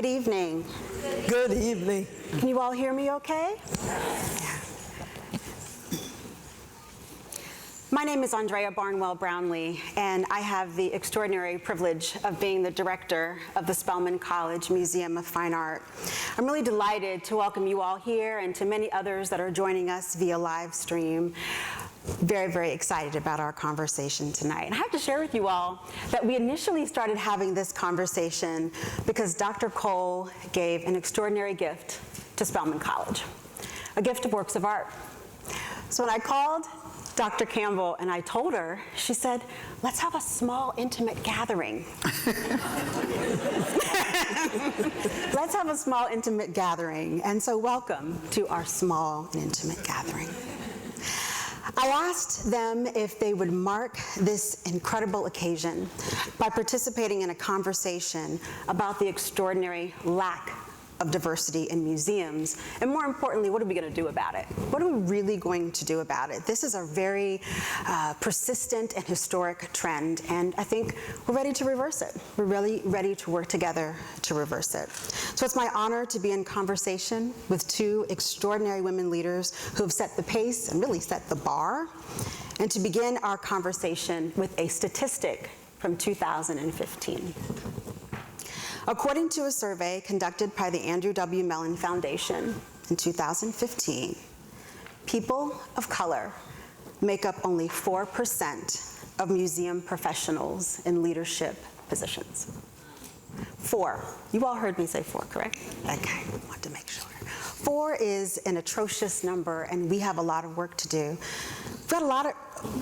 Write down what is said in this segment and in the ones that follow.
Good evening. Good evening. Can you all hear me okay? Yeah. My name is Andrea Barnwell Brownlee, and I have the extraordinary privilege of being the director of the Spelman College Museum of Fine Art. I'm really delighted to welcome you all here and to many others that are joining us via live stream. Very, very excited about our conversation tonight. And I have to share with you all that we initially started having this conversation because Dr. Cole gave an extraordinary gift to Spelman College, a gift of works of art. So when I called Dr. Campbell and I told her, she said, let's have a small, intimate gathering. Let's have a small, intimate gathering. And so welcome to our small and intimate gathering. I asked them if they would mark this incredible occasion by participating in a conversation about the extraordinary lack of diversity in museums, and more importantly, what are we going to do about it? What are we really going to do about it? This is a very persistent and historic trend, and I think we're ready to reverse it. We're really ready to work together to reverse it. So it's my honor to be in conversation with two extraordinary women leaders who have set the pace and really set the bar, and to begin our conversation with a statistic from 2015. According to a survey conducted by the Andrew W. Mellon Foundation in 2015, people of color make up only 4% of museum professionals in leadership positions. 4. You all heard me say 4, correct? Okay, I want to make sure. 4 is an atrocious number, and we have a lot of work to do. We've got a lot of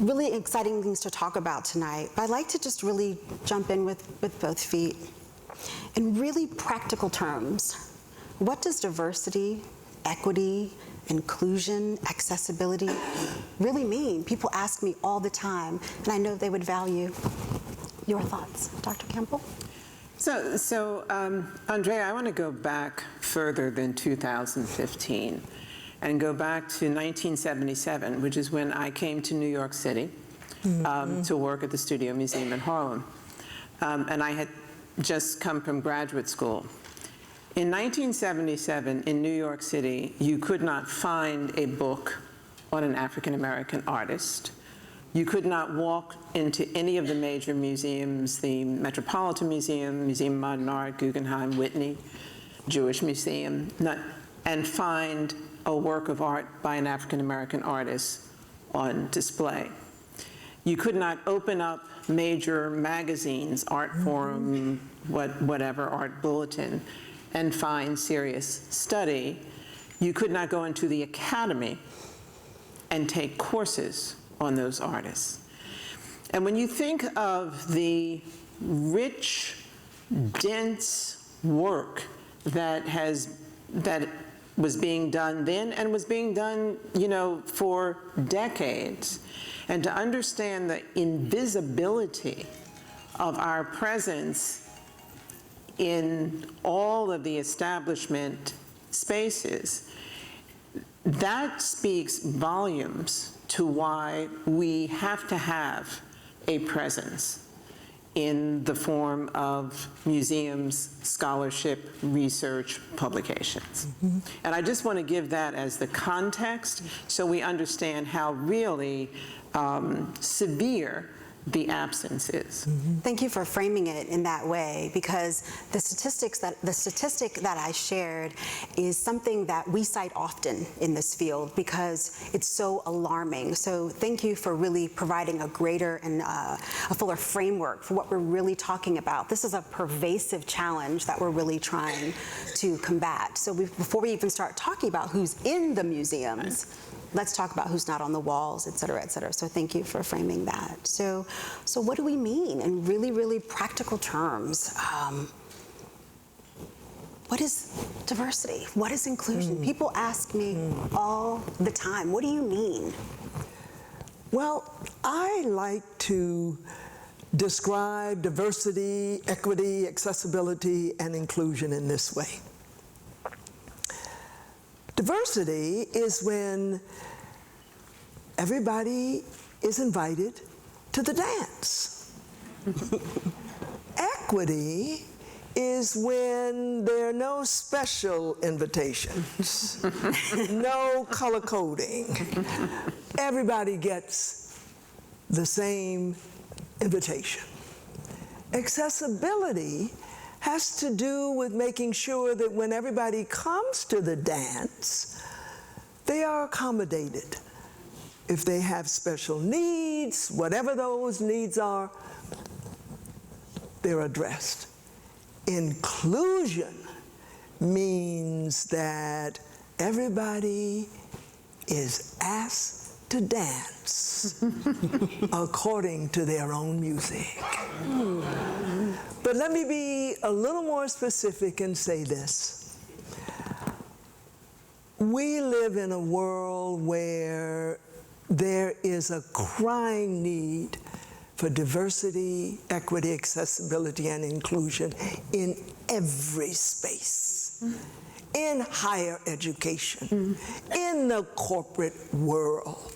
really exciting things to talk about tonight, but I'd like to just really jump in with both feet. In really practical terms, what does diversity, equity, inclusion, accessibility really mean? People ask me all the time, and I know they would value your thoughts. Dr. Campbell? So Andrea, I want to go back further than 2015 and go back to 1977, which is when I came to New York City to work at the Studio Museum in Harlem. And I had just come from graduate school. In 1977, in New York City, you could not find a book on an African-American artist. You could not walk into any of the major museums, the Metropolitan Museum, Museum of Modern Art, Guggenheim, Whitney, Jewish Museum, and find a work of art by an African-American artist on display. You could not open up major magazines, Art Forum, whatever, Art Bulletin, and find serious study. You could not go into the academy and take courses on those artists. And when you think of the rich, dense work that was being done then and was being done, for decades, and to understand the invisibility of our presence in all of the establishment spaces, that speaks volumes to why we have to have a presence in the form of museums, scholarship, research, publications. And I just want to give that as the context so we understand how really severe the absence is. Thank you for framing it in that way, because the statistic that I shared is something that we cite often in this field because it's so alarming. So thank you for really providing a greater and a fuller framework for what we're really talking about. This is a pervasive challenge that we're really trying to combat. So before we even start talking about who's in the museums, let's talk about who's not on the walls, et cetera, et cetera. So thank you for framing that. So what do we mean in really, really practical terms? What is diversity? What is inclusion? People ask me all the time, what do you mean? Well, I like to describe diversity, equity, accessibility, and inclusion in this way. Diversity is when everybody is invited to the dance. Equity is when there are no special invitations, no color coding. Everybody gets the same invitation. Accessibility has to do with making sure that when everybody comes to the dance, they are accommodated. If they have special needs, whatever those needs are, they're addressed. Inclusion means that everybody is asked to dance according to their own music. But let me be a little more specific and say this. We live in a world where there is a crying need for diversity, equity, accessibility, and inclusion in every space. In higher education, in the corporate world,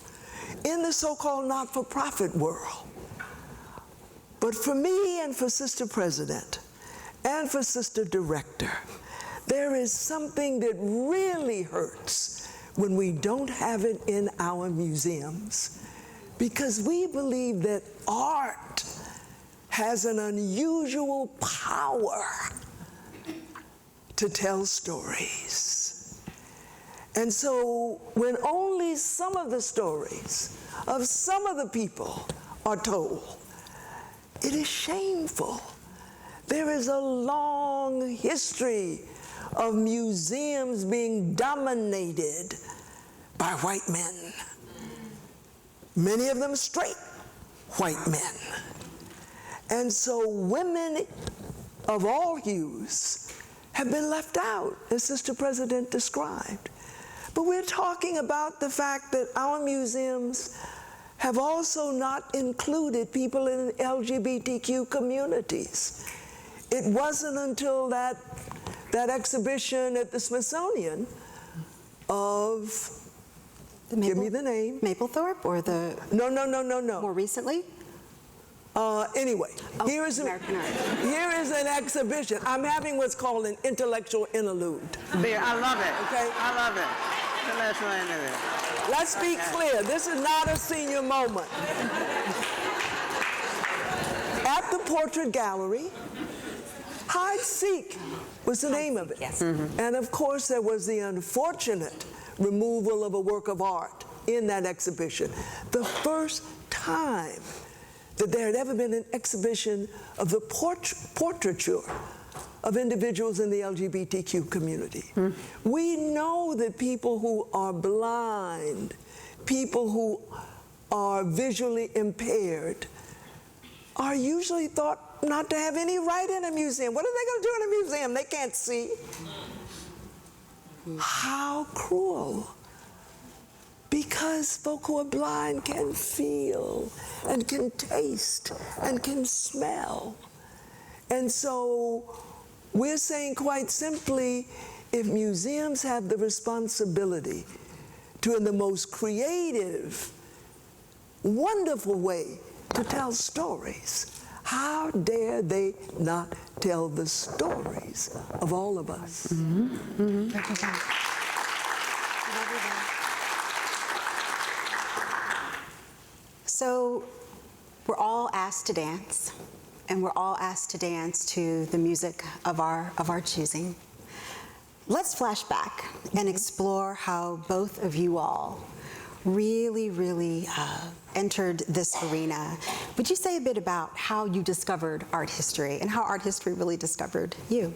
in the so-called not-for-profit world. But for me and for Sister President and for Sister Director, there is something that really hurts when we don't have it in our museums, because we believe that art has an unusual power to tell stories. And so when only some of the stories of some of the people are told, it is shameful. There is a long history of museums being dominated by white men, many of them straight white men. And so women of all hues have been left out, as Sister President described. But we're talking about the fact that our museums have also not included people in LGBTQ communities. It wasn't until that exhibition at the Smithsonian of, give me the name. Mapplethorpe, or the... No. More recently? Anyway, here is an exhibition. I'm having what's called an intellectual interlude. There, I love it. Okay? I love it. Intellectual interlude. Let's be clear, this is not a senior moment. At the Portrait Gallery, Hide Seek was the name of it. Yes. And of course, there was the unfortunate removal of a work of art in that exhibition. The first time that there had ever been an exhibition of the portraiture of individuals in the LGBTQ community. We know that people who are blind, people who are visually impaired, are usually thought not to have any right in a museum. What are they going to do in a museum? They can't see. How cruel. Because folk who are blind can feel and can taste and can smell. And so we're saying quite simply, if museums have the responsibility to, in the most creative, wonderful way, to tell stories, how dare they not tell the stories of all of us? So we're all asked to dance, and we're all asked to dance to the music of our choosing. Let's flash back and explore how both of you all really entered this arena. Would you say a bit about how you discovered art history and how art history really discovered you?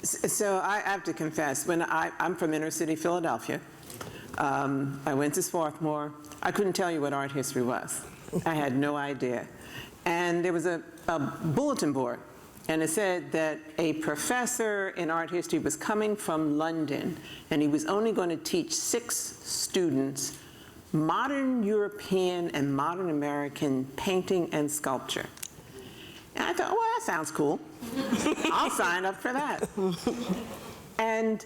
So I have to confess, when I'm from inner city Philadelphia. I went to Swarthmore. I couldn't tell you what art history was. I had no idea. And there was a bulletin board, and it said that a professor in art history was coming from London, and he was only going to teach 6 students modern European and modern American painting and sculpture. And I thought, well, that sounds cool. I'll sign up for that. And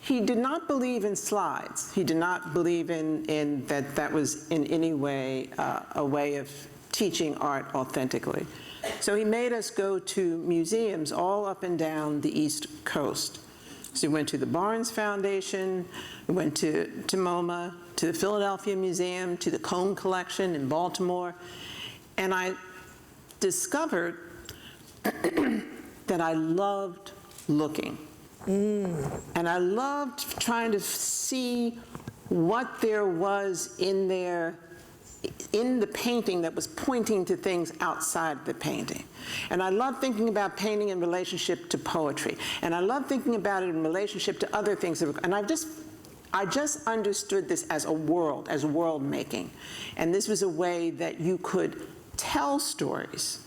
he did not believe in slides. He did not believe in that was in any way a way of teaching art authentically. So he made us go to museums all up and down the East Coast. So we went to the Barnes Foundation, we went to MoMA, to the Philadelphia Museum, to the Cone Collection in Baltimore, and I discovered that I loved looking. And I loved trying to see what there was in there, in the painting that was pointing to things outside the painting. And I love thinking about painting in relationship to poetry. And I love thinking about it in relationship to other things. And I just understood this as world making. And this was a way that you could tell stories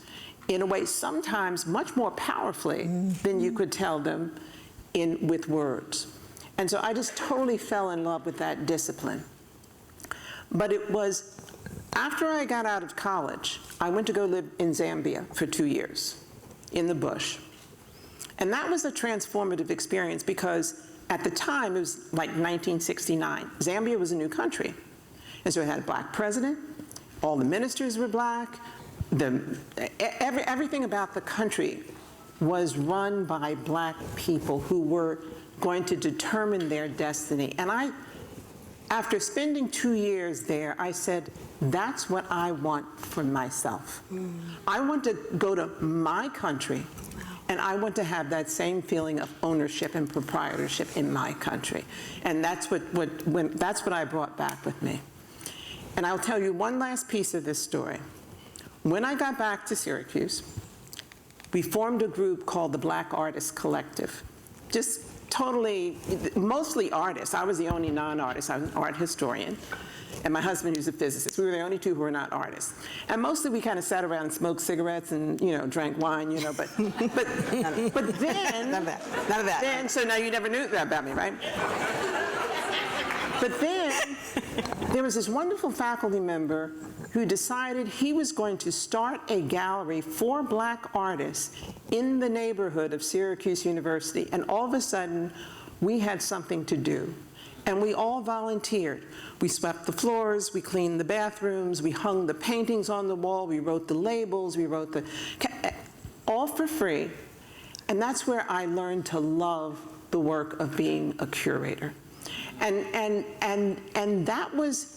in a way sometimes much more powerfully than you could tell them with words. And so I just totally fell in love with that discipline. But it was after I got out of college, I went to go live in Zambia for 2 years in the bush. And that was a transformative experience because at the time, it was like 1969. Zambia was a new country. And so it had a black president, all the ministers were black, everything about the country was run by black people who were going to determine their destiny. And after spending 2 years there, I said, that's what I want for myself. I want to go to my country, and I want to have that same feeling of ownership and proprietorship in my country. And that's what I brought back with me. And I'll tell you one last piece of this story. When I got back to Syracuse, we formed a group called the Black Artists Collective. Just totally, mostly artists. I was the only non-artist. I was an art historian. And my husband, who's a physicist. We were the only two who were not artists. And mostly we kind of sat around and smoked cigarettes and, drank wine, but then... None of that. Then, so now you never knew that about me, right? But then there was this wonderful faculty member who decided he was going to start a gallery for black artists in the neighborhood of Syracuse University. And all of a sudden, we had something to do. And we all volunteered. We swept the floors, we cleaned the bathrooms, we hung the paintings on the wall, we wrote the labels, we wrote all for free. And that's where I learned to love the work of being a curator. And that was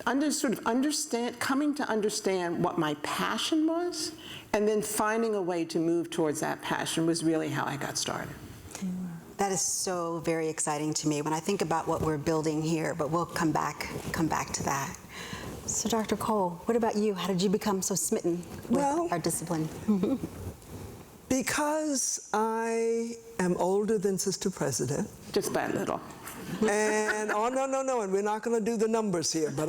coming to understand what my passion was, and then finding a way to move towards that passion was really how I got started. That is so very exciting to me when I think about what we're building here, but we'll come back to that. So Dr. Cole, what about you? How did you become so smitten with our discipline? Because I am older than Sister President. Just by a little. And, no, and we're not going to do the numbers here, but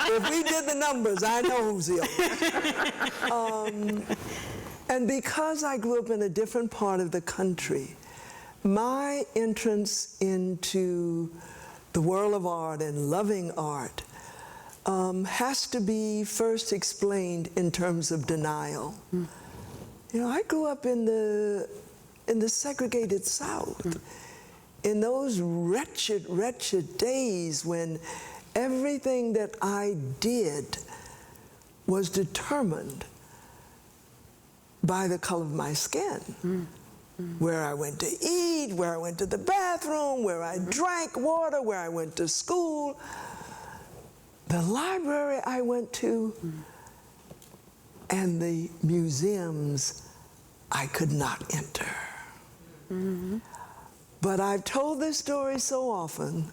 if we did the numbers, I know who's the oldest. And because I grew up in a different part of the country, my entrance into the world of art and loving art has to be first explained in terms of denial. I grew up in the segregated South, in those wretched, wretched days when everything that I did was determined by the color of my skin. Where I went to eat, where I went to the bathroom, where I drank water, where I went to school, the library I went to, and the museums I could not enter. But I've told this story so often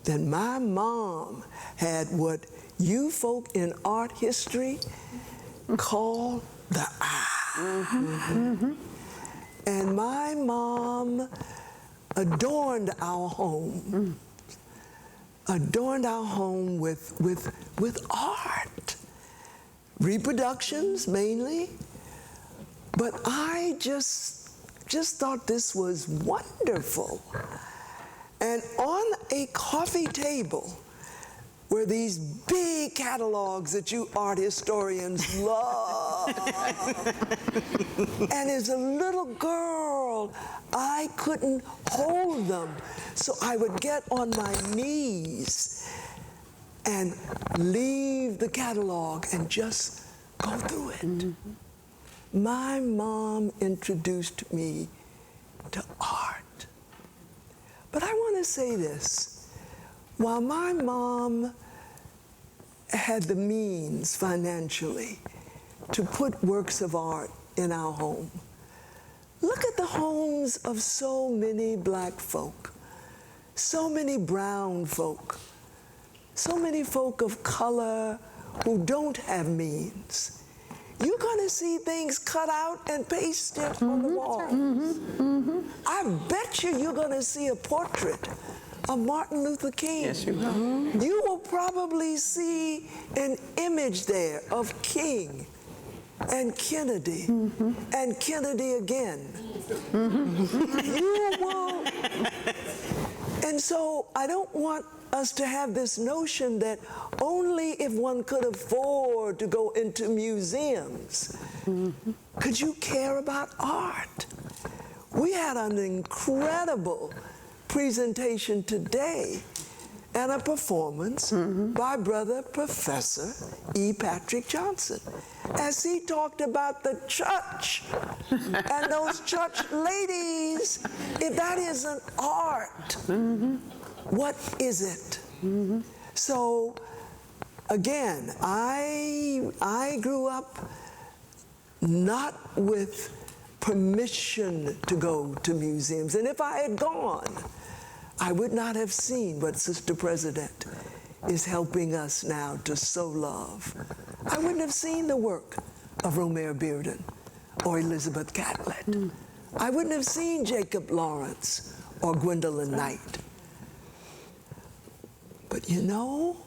that my mom had what you folk in art history call the eye. And my mom adorned our home, with art, reproductions mainly. But I just thought this was wonderful. And on a coffee table were these big catalogs that you art historians love. And as a little girl, I couldn't hold them. So I would get on my knees and leave the catalog and just go through it. My mom introduced me to art. But I want to say this. While my mom had the means financially to put works of art in our home, look at the homes of so many black folk, so many brown folk, so many folk of color who don't have means. You're going to see things cut out and pasted on the walls. I bet you're going to see a portrait of Martin Luther King. Yes, you will. You will probably see an image there of King and Kennedy and Kennedy again. You will. And so I don't want us to have this notion that only if one could afford to go into museums could you care about art. We had an incredible presentation today and a performance by Brother Professor E. Patrick Johnson as he talked about the church and those church ladies. If that isn't art, what is it? So again, I grew up not with permission to go to museums, and if I had gone, I would not have seen what Sister President is helping us now to sow love. I wouldn't have seen the work of Romare Bearden or Elizabeth Catlett. I wouldn't have seen Jacob Lawrence or Gwendolyn Knight. But you know,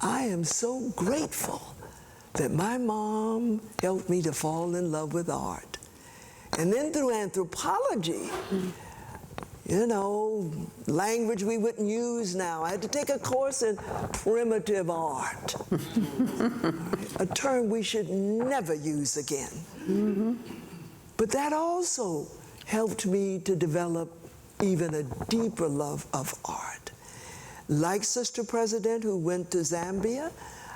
I am so grateful that my mom helped me to fall in love with art. And then through anthropology, you know, language we wouldn't use now. I had to take a course in primitive art, a term we should never use again. But that also helped me to develop even a deeper love of art. Like Sister President, who went to Zambia,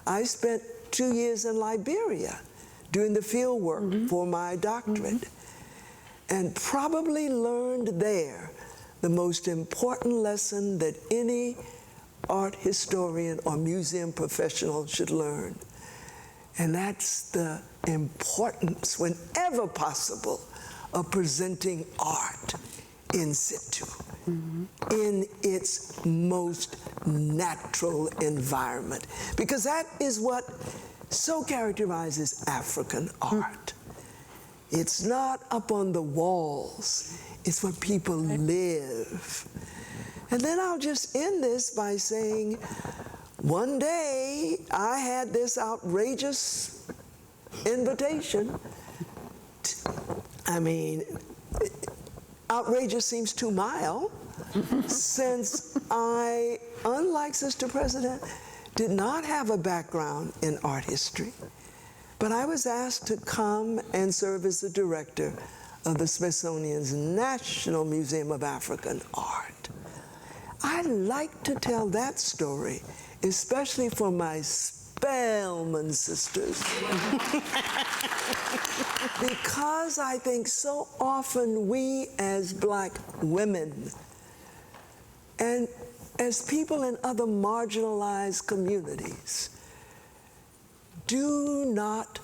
I spent 2 years in Liberia doing the field work for my doctorate, and probably learned there the most important lesson that any art historian or museum professional should learn. And that's the importance, whenever possible, of presenting art in situ, in its most natural environment. Because that is what so characterizes African art. It's not up on the walls, it's where people live. And then I'll just end this by saying, one day I had this outrageous invitation. I mean, outrageous seems too mild, since I, unlike Sister President, did not have a background in art history. But I was asked to come and serve as the director of the Smithsonian's National Museum of African Art. I like to tell that story, especially for my Spelman sisters, because I think so often we as Black women and as people in other marginalized communities do not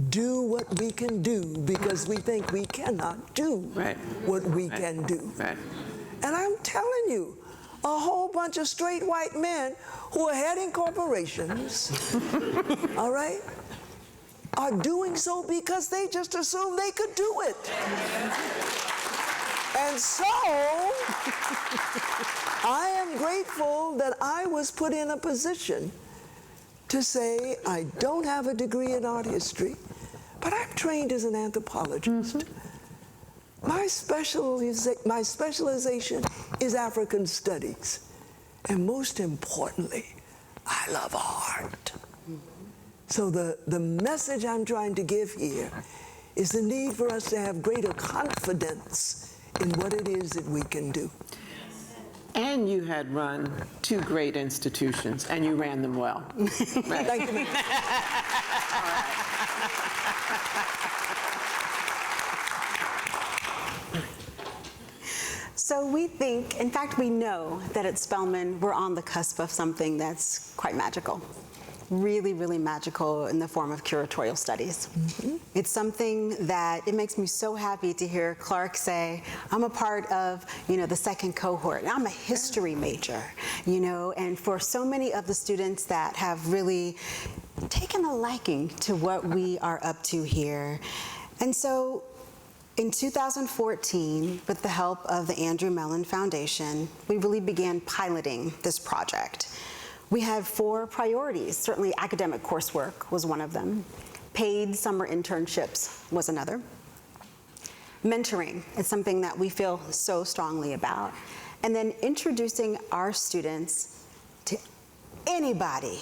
do what we can do because we think we cannot do what we can do. And I'm telling you, a whole bunch of straight white men who are heading corporations, all right, are doing so because they just assumed they could do it. And so, I am grateful that I was put in a position to say, I don't have a degree in art history, but I'm trained as an anthropologist. My specialization is African studies. And most importantly, I love art. So the message I'm trying to give here is the need for us to have greater confidence in what it is that we can do. and you had run 2 great institutions, and you ran them well. Right. Thank you, ma'am. So we think, in fact, we know that at Spelman, we're on the cusp of something that's quite magical. Really, really magical in the form of curatorial studies. It's something that it makes me so happy to hear Clark say, I'm a part of, the second cohort. I'm a history major, and for so many of the students that have really taken a liking to what we are up to here. And so in 2014, with the help of the Andrew Mellon Foundation, we really began piloting this project. We had 4 priorities. Certainly academic coursework was one of them. Paid summer internships was another. Mentoring is something that we feel so strongly about. And then introducing our students to anybody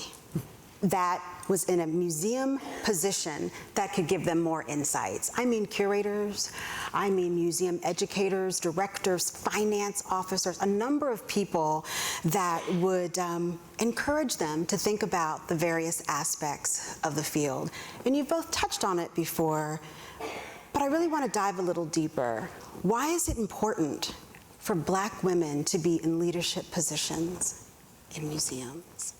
that was in a museum position that could give them more insights. I mean curators, I mean museum educators, directors, finance officers, a number of people that would encourage them to think about the various aspects of the field. And you've both touched on it before, but I really want to dive a little deeper. Why is it important for Black women to be in leadership positions in museums?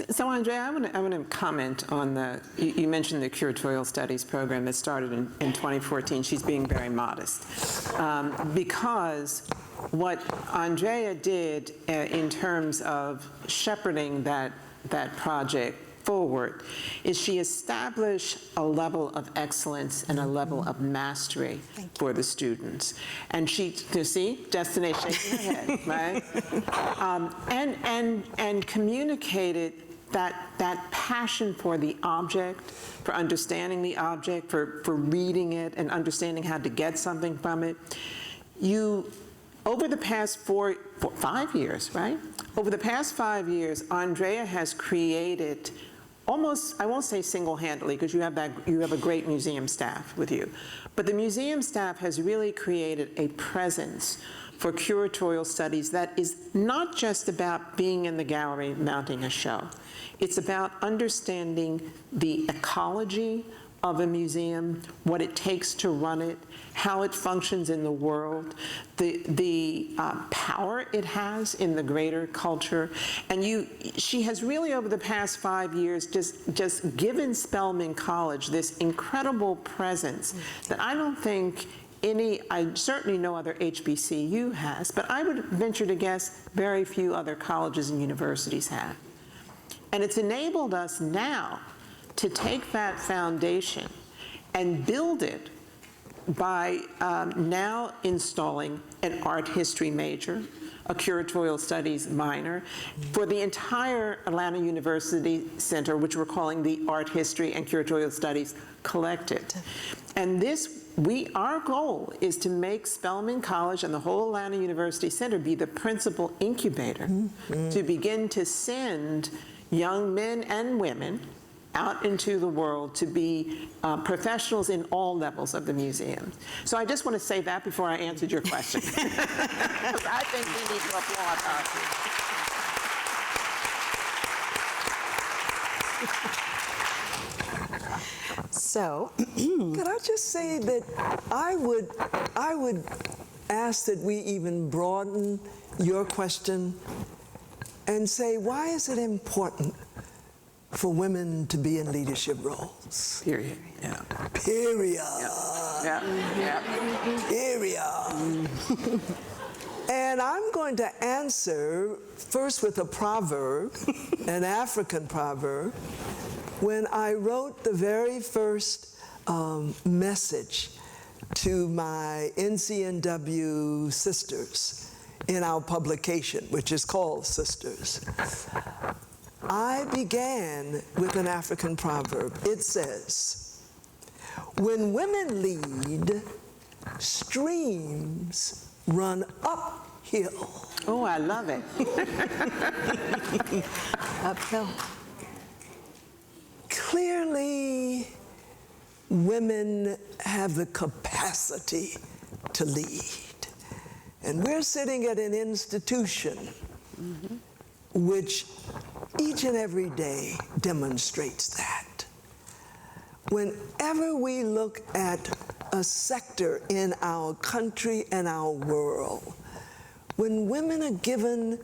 So, Andrea, I want to comment on you mentioned the Curatorial Studies program that started in 2014. She's being very modest. Because what Andrea did in terms of shepherding that project forward is she established a level of excellence and a level of mastery for the students. And she, you see, destination shaking her head, right? And communicated that passion for the object, for understanding the object, for reading it and understanding how to get something from it. Over the past 5 years, right? Over the past 5 years, Andrea has created almost, I won't say single-handedly, because you have a great museum staff with you, but the museum staff has really created a presence for curatorial studies that is not just about being in the gallery mounting a show. It's about understanding the ecology of a museum, what it takes to run it, how it functions in the world, the power it has in the greater culture. And she has really, over the past 5 years, just given Spelman College this incredible presence that I don't think I certainly no other HBCU has, but I would venture to guess very few other colleges and universities have. And it's enabled us now to take that foundation and build it by now installing an art history major, a curatorial studies minor, for the entire Atlanta University Center, which we're calling the Art History and Curatorial Studies Collective. And our goal is to make Spelman College and the whole Atlanta University Center be the principal incubator to begin to send young men and women out into the world to be professionals in all levels of the museum. So I just want to say that before I answered your question. I think we need to applaud us. So, could I just say that I would ask that we even broaden your question and say, why is it important for women to be in leadership roles? Period. Yeah. Period. Yeah. Yeah. Period. And I'm going to answer first with a proverb, an African proverb. When I wrote the very first message to my NCNW sisters in our publication, which is called Sisters, I began with an African proverb. It says, when women lead, streams run uphill. Oh, I love it. uphill. Clearly, women have the capacity to lead. And we're sitting at an institution which each and every day demonstrates that. Whenever we look at a sector in our country and our world, when women are given,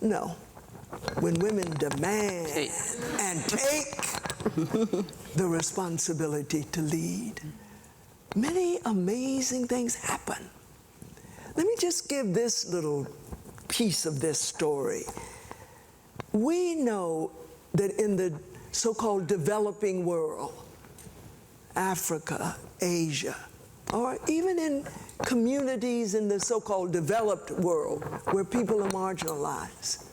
no, when women demand and take the responsibility to lead, many amazing things happen. Let me just give this little piece of this story. We know that in the so-called developing world, Africa, Asia, or even in communities in the so-called developed world where people are marginalized,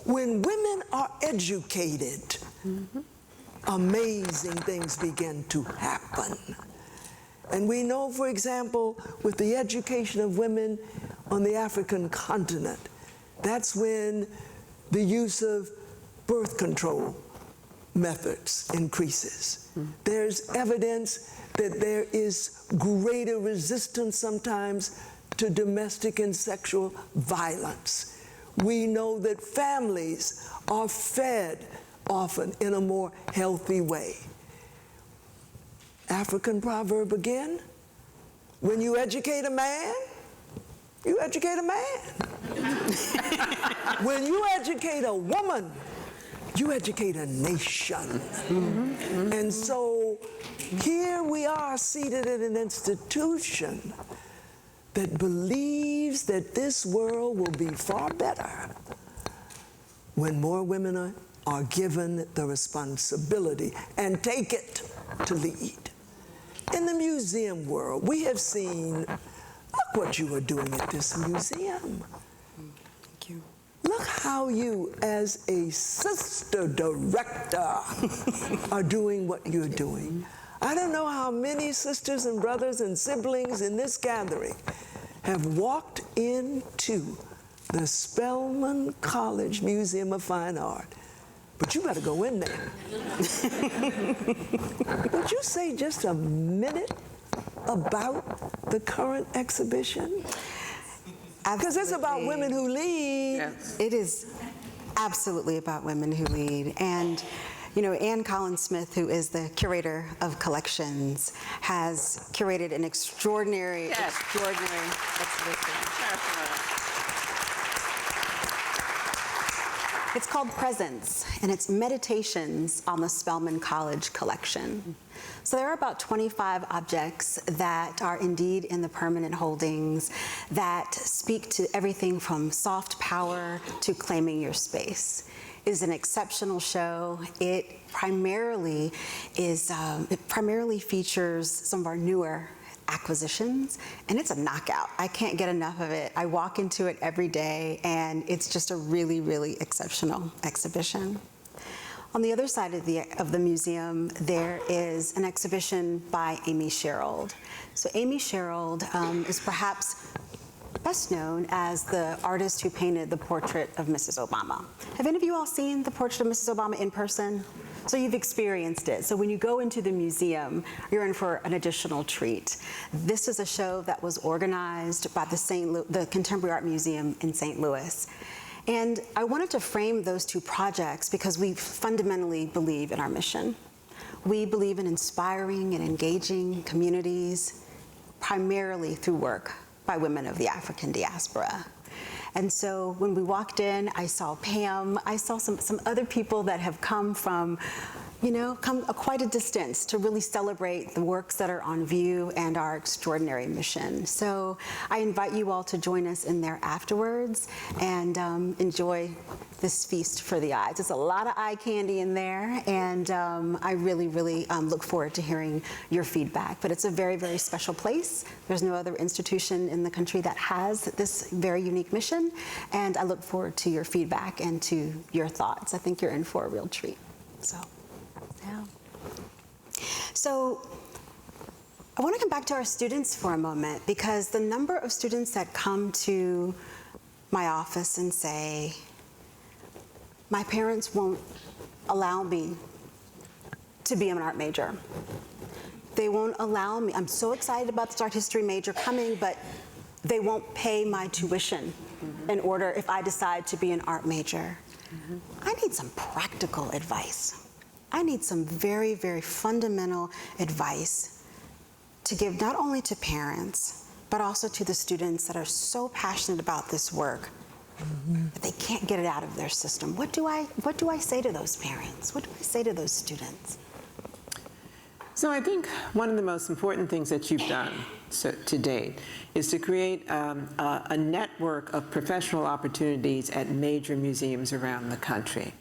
when women are educated, amazing things begin to happen. And we know, for example, with the education of women on the African continent, that's when the use of birth control methods increases. There's evidence that there is greater resistance sometimes to domestic and sexual violence. We know that families are fed often in a more healthy way. African proverb again, when you educate a man, you educate a man. When you educate a woman, you educate a nation. And so here we are seated at an institution that believes that this world will be far better when more women are given the responsibility and take it to lead. In the museum world, we have seen, look what you are doing at this museum. Thank you. Look how you, as a sister director, are doing what you're doing. I don't know how many sisters and brothers and siblings in this gathering have walked into the Spelman College Museum of Fine Art, but you better go in there. Would you say just a minute about the current exhibition? Because it's about women who lead. Yes. It is absolutely about women who lead. And, you know, Ann Collins-Smith, who is the curator of collections, has curated an extraordinary exhibition. It's called Presence, and it's meditations on the Spelman College collection. So there are about 25 objects that are indeed in the permanent holdings that speak to everything from soft power to claiming your space. It is an exceptional show. It primarily features some of our newer acquisitions, and it's a knockout. I can't get enough of it. I walk into it every day, and it's just a really, really exceptional exhibition. On the other side of the museum, there is an exhibition by Amy Sherald. So Amy Sherald is perhaps best known as the artist who painted the portrait of Mrs. Obama. Have any of you all seen the portrait of Mrs. Obama in person? So you've experienced it. So when you go into the museum, you're in for an additional treat. This is a show that was organized by the Contemporary Art Museum in St. Louis. And I wanted to frame those two projects because we fundamentally believe in our mission. We believe in inspiring and engaging communities, primarily through work by women of the African diaspora. And so when we walked in, I saw Pam, I saw some other people that have come from, quite a distance to really celebrate the works that are on view and our extraordinary mission. So I invite you all to join us in there afterwards and enjoy this feast for the eyes. There's a lot of eye candy in there, and I really, really look forward to hearing your feedback. But it's a very, very special place. There's no other institution in the country that has this very unique mission, and I look forward to your feedback and to your thoughts. I think you're in for a real treat. So I want to come back to our students for a moment, because the number of students that come to my office and say, my parents won't allow me to be an art major. They won't allow me. I'm so excited about this art history major coming, but they won't pay my tuition in order if I decide to be an art major. I need some practical advice. I need some very, very fundamental advice to give not only to parents, but also to the students that are so passionate about this work that they can't get it out of their system. What do I say to those parents? What do I say to those students? So I think one of the most important things that you've done to date is to create a network of professional opportunities at major museums around the country.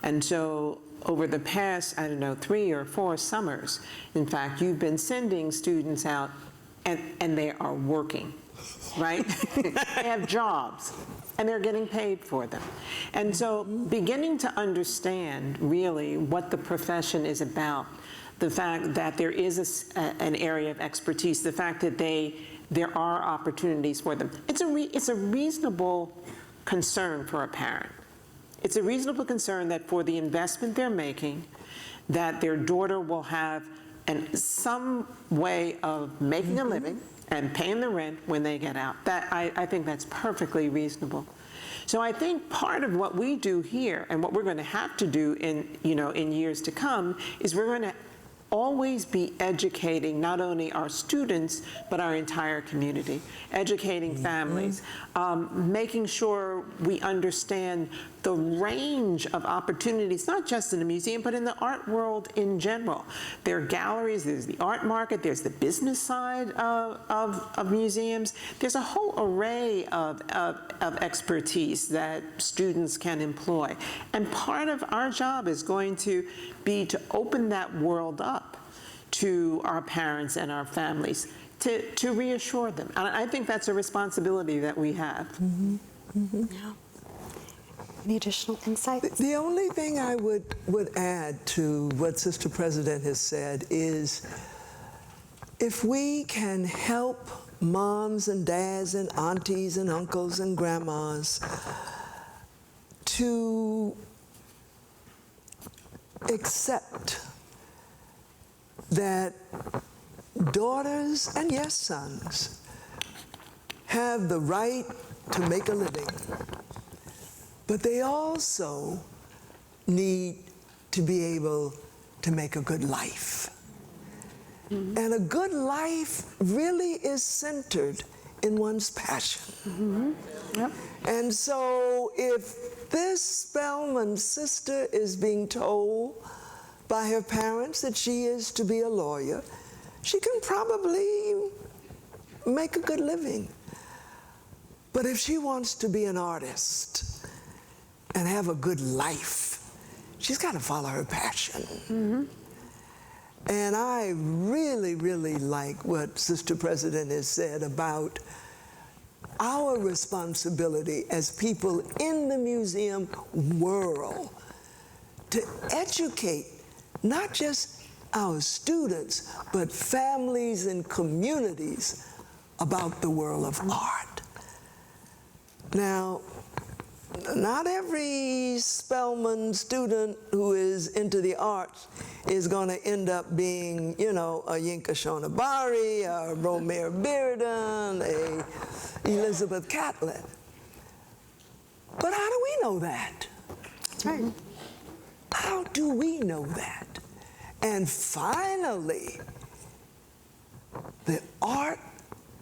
And so over the past, 3 or 4 summers, in fact, you've been sending students out and they are working, right? They have jobs and they're getting paid for them. And so beginning to understand really what the profession is about, the fact that there is an area of expertise, the fact that there are opportunities for them. It's a reasonable concern for a parent. It's a reasonable concern that for the investment they're making, that their daughter will have some way of making a living and paying the rent when they get out. I think that's perfectly reasonable. So I think part of what we do here and what we're going to have to do in years to come is we're going to always be educating not only our students, but our entire community, educating families, making sure we understand the range of opportunities, not just in the museum, but in the art world in general. There are galleries, there's the art market, there's the business side of museums. There's a whole array of expertise that students can employ. And part of our job is going to be to open that world up to our parents and our families, to reassure them. And I think that's a responsibility that we have. Yeah. Any additional insights? The only thing I would add to what Sister President has said is if we can help moms and dads and aunties and uncles and grandmas to accept that daughters and yes, sons have the right to make a living, but they also need to be able to make a good life. And a good life really is centered in one's passion. Yep. And so if this Spelman sister is being told by her parents that she is to be a lawyer, she can probably make a good living. But if she wants to be an artist and have a good life, she's got to follow her passion. And I really, really like what Sister President has said about our responsibility as people in the museum world to educate not just our students, but families and communities about the world of art. Now, not every Spelman student who is into the arts is going to end up being, a Yinka Shonabari, a Romare Bearden, a Elizabeth Catlett. But how do we know that? That's right. How do we know that? And finally, the art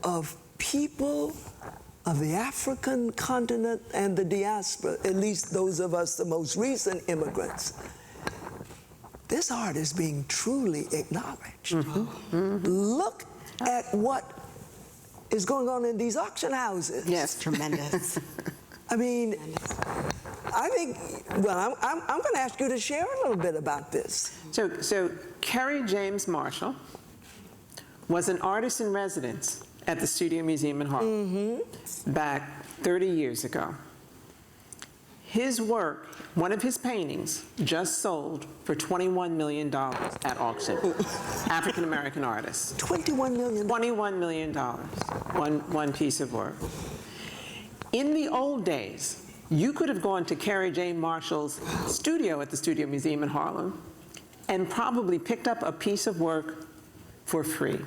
of people of the African continent and the diaspora, at least those of us, the most recent immigrants, this art is being truly acknowledged. Look at what is going on in these auction houses. Yes, tremendous. I mean, I think, well, I'm going to ask you to share a little bit about this. So Kerry James Marshall was an artist in residence at the Studio Museum in Harlem back 30 years ago. His work, one of his paintings, just sold for $21 million at auction. African-American artist. $21 million. $21 million, one piece of work. In the old days, you could have gone to Kerry James Marshall's studio at the Studio Museum in Harlem and probably picked up a piece of work for free.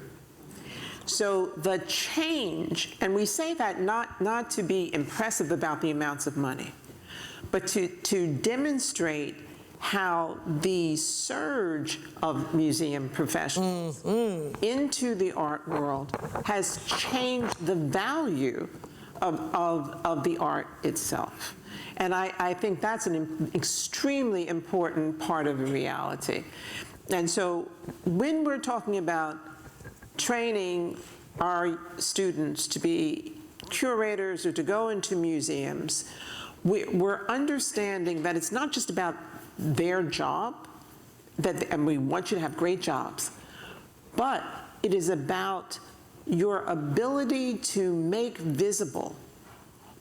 So the change, and we say that not to be impressive about the amounts of money, but to demonstrate how the surge of museum professionals into the art world has changed the value of the art itself. And I think that's an extremely important part of the reality. And so when we're talking about training our students to be curators or to go into museums, we're understanding that it's not just about their job, and we want you to have great jobs, but it is about your ability to make visible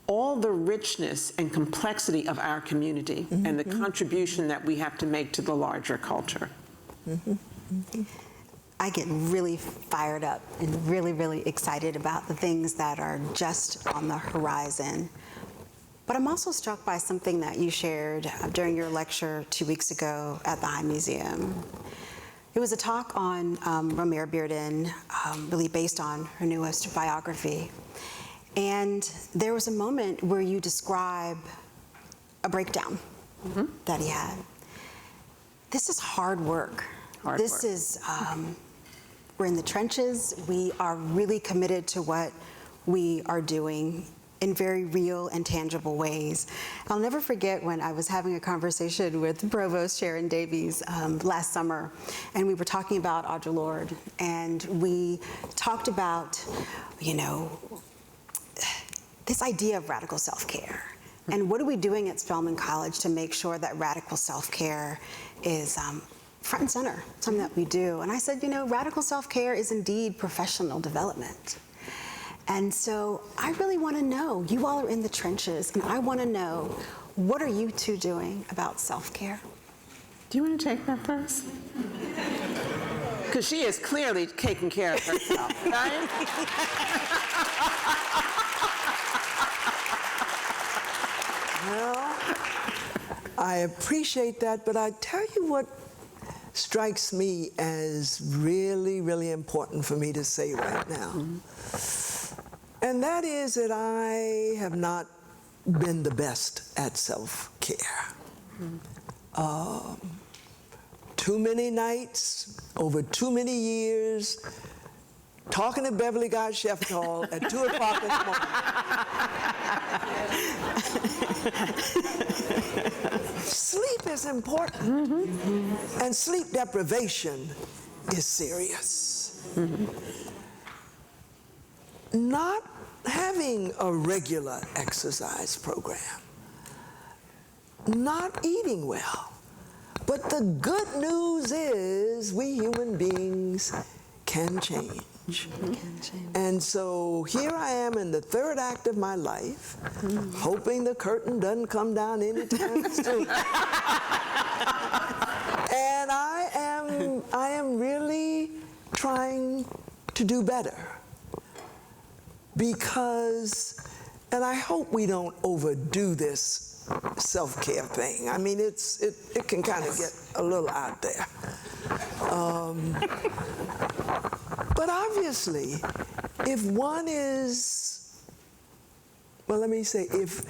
all the richness and complexity of our community and the contribution that we have to make to the larger culture. I get really fired up and really, really excited about the things that are just on the horizon. But I'm also struck by something that you shared during your lecture 2 weeks ago at the High Museum. It was a talk on Romare Bearden, really based on her newest biography. And there was a moment where you describe a breakdown that he had. This is hard work. This is, we're in the trenches. We are really committed to what we are doing in very real and tangible ways. I'll never forget when I was having a conversation with Provost Sharon Davies last summer, and we were talking about Audre Lorde, and we talked about, you know, this idea of radical self-care. And what are we doing at Spelman College to make sure that radical self-care is front and center, something that we do? And I said, you know, radical self-care is indeed professional development. And so I really want to know, you all are in the trenches, and I want to know, what are you two doing about self-care? Do you want to take that first? Because she is clearly taking care of herself, right? Well, I appreciate that, but I tell you what strikes me as really, really important for me to say right now. And that is that I have not been the best at self-care. Too many nights, over too many years, talking to Beverly God Sheffield at 2 o'clock in the morning. Sleep is important, and sleep deprivation is serious. Not having a regular exercise program, not eating well. But the good news is we human beings can change. And so here I am in the 3rd act of my life, hoping the curtain doesn't come down anytime soon. And I am really trying to do better. Because, and I hope we don't overdo this self-care thing. I mean, it can kind of get a little out there. But obviously, if one is, well, let me say, if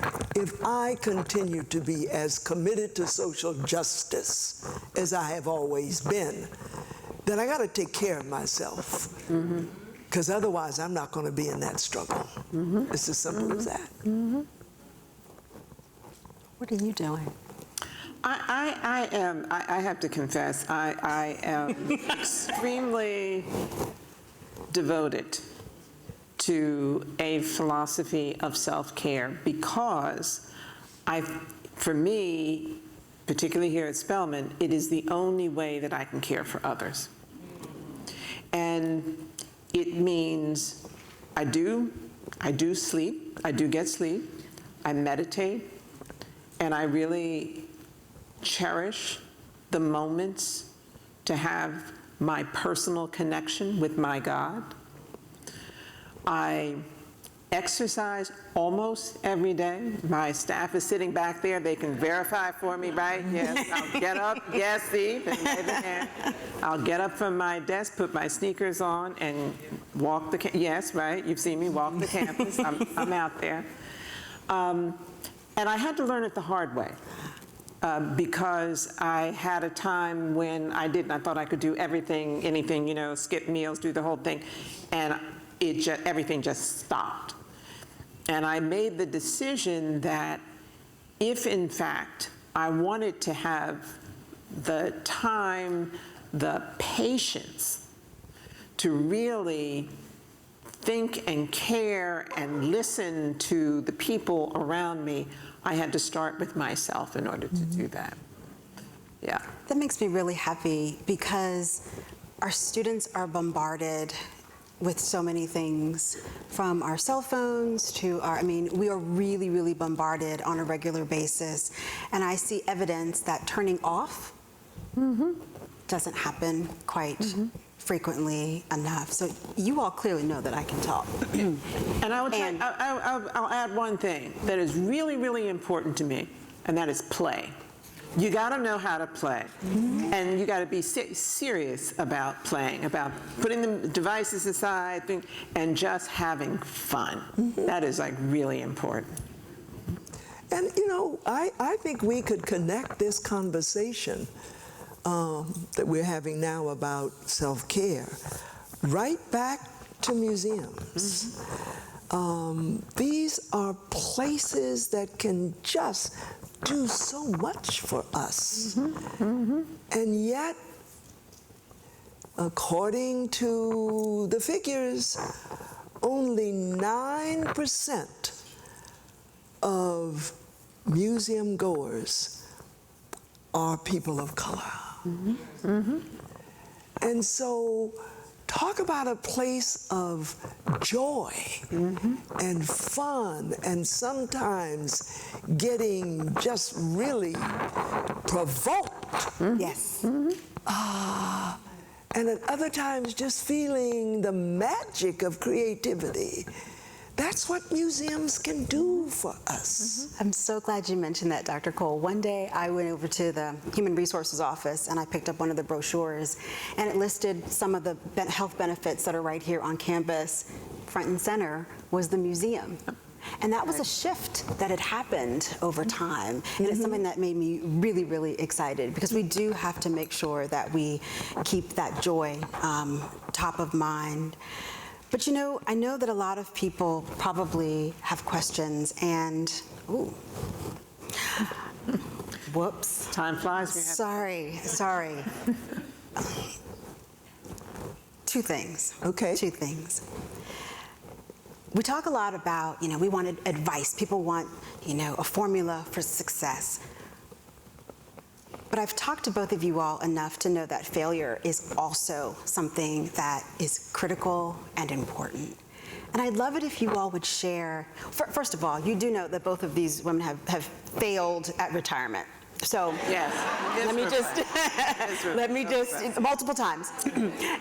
I continue to be as committed to social justice as I have always been, then I got to take care of myself. Because otherwise, I'm not going to be in that struggle. It's as simple as that. What are you doing? I have to confess, I am extremely devoted to a philosophy of self-care because for me, particularly here at Spelman, it is the only way that I can care for others. And it means I do sleep, I do get sleep, I meditate, and I really cherish the moments to have my personal connection with my God. I exercise almost every day. My staff is sitting back there. They can verify for me, right? Yes, I'll get up. Yes, Steve. And wave a hand. I'll get up from my desk, put my sneakers on, and walk the yes, right? You've seen me walk the campus. I'm out there. And I had to learn it the hard way. Because I had a time when I thought I could do everything, anything, you know, skip meals, do the whole thing, and everything just stopped. And I made the decision that if, in fact, I wanted to have the time, the patience to really think and care and listen to the people around me, I had to start with myself in order to do that. Yeah. That makes me really happy because our students are bombarded with so many things, from our cell phones to our, I mean, we are really, really bombarded on a regular basis. And I see evidence that turning off doesn't happen quite frequently enough. So you all clearly know that I can talk. And I'll add one thing that is really, really important to me, and that is play. You got to know how to play, and you got to be serious about playing, about putting the devices aside, and just having fun. That is like really important. And you know, I think we could connect this conversation that we're having now about self-care right back to museums. These are places that can just do so much for us. And yet, according to the figures, only 9% of museum goers are people of color. And so, talk about a place of joy and fun, and sometimes getting just really provoked. Yes. And at other times just feeling the magic of creativity. That's what museums can do for us. I'm so glad you mentioned that, Dr. Cole. One day I went over to the Human Resources office and I picked up one of the brochures, and it listed some of the health benefits that are right here on campus. Front and center was the museum. And that was a shift that had happened over time. And it's something that made me really, really excited, because we do have to make sure that we keep that joy top of mind. But you know, I know that a lot of people probably have questions, and, ooh, whoops. Time flies. Sorry. Two things. Okay. Two things. We talk a lot about, you know, we want advice. People want, you know, a formula for success. But I've talked to both of you all enough to know that failure is also something that is critical and important. And I'd love it if you all would share. First of all, you do know that both of these women have failed at retirement. So Yes. let me just multiple times.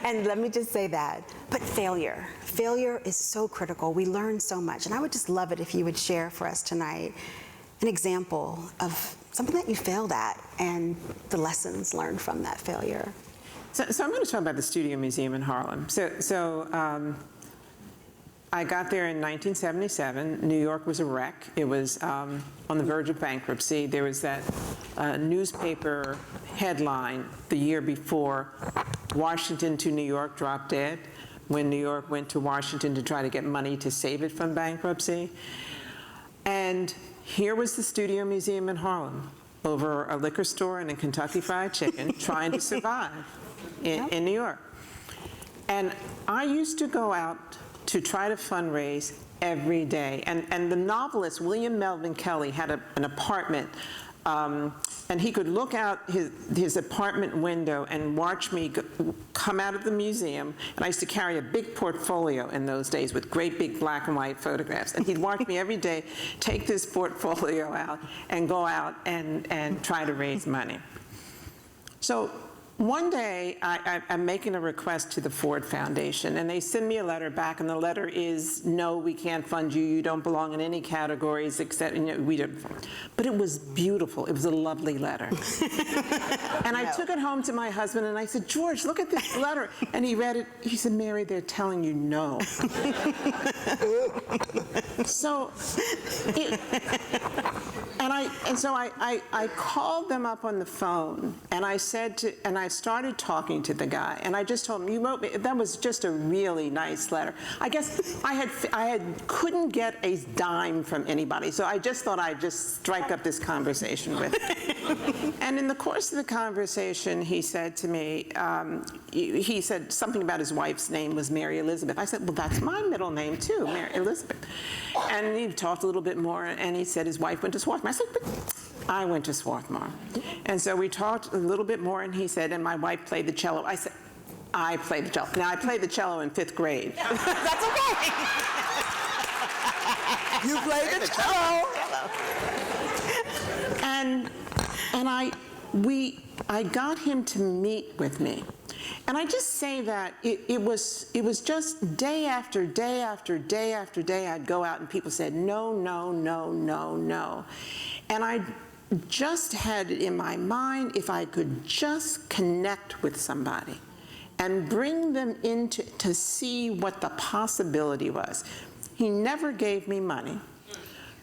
And let me just say that. But failure is so critical. We learn so much. And I would just love it if you would share for us tonight an example of something that you failed at and the lessons learned from that failure. So I'm going to talk about the Studio Museum in Harlem. I got there in 1977. New York was a wreck. It was on the verge of bankruptcy. There was that newspaper headline the year before, Washington to New York dropped dead, when New York went to Washington to try to get money to save it from bankruptcy. And here was the Studio Museum in Harlem, over a liquor store and a Kentucky Fried Chicken, trying to survive in New York. And I used to go out to try to fundraise every day. And the novelist William Melvin Kelly had an apartment, and he could look out his apartment window and watch me come out of the museum. And I used to carry a big portfolio in those days with great big black and white photographs. And he'd watch me every day take this portfolio out and go out and try to raise money. So one day, I'm making a request to the Ford Foundation, and they send me a letter back, and the letter is, no, we can't fund you. You don't belong in any categories except, we don't. But it was beautiful. It was a lovely letter. And I took it home to my husband, and I said, George, look at this letter. And he read it. He said, Mary, they're telling you no. So, I called them up on the phone, and I started talking to the guy, and I just told him, you wrote me, that was just a really nice letter. I guess I couldn't get a dime from anybody, so I just thought I'd just strike up this conversation with him. And in the course of the conversation, he said to me, he said something about his wife's name was Mary Elizabeth. I said, well, that's my middle name too, Mary Elizabeth. And he talked a little bit more, and he said his wife went to Swarthmore. I said, but I went to Swarthmore. And so we talked a little bit more, and he said, and my wife played the cello. I said, I played the cello. Now, I played the cello in 5th grade. That's okay. You played the cello. And I got him to meet with me. And I just say that it was just day after day after day after day, I'd go out and people said, no, no, no, no, no. And I just had it in my mind, if I could just connect with somebody and bring them in to see what the possibility was. He never gave me money,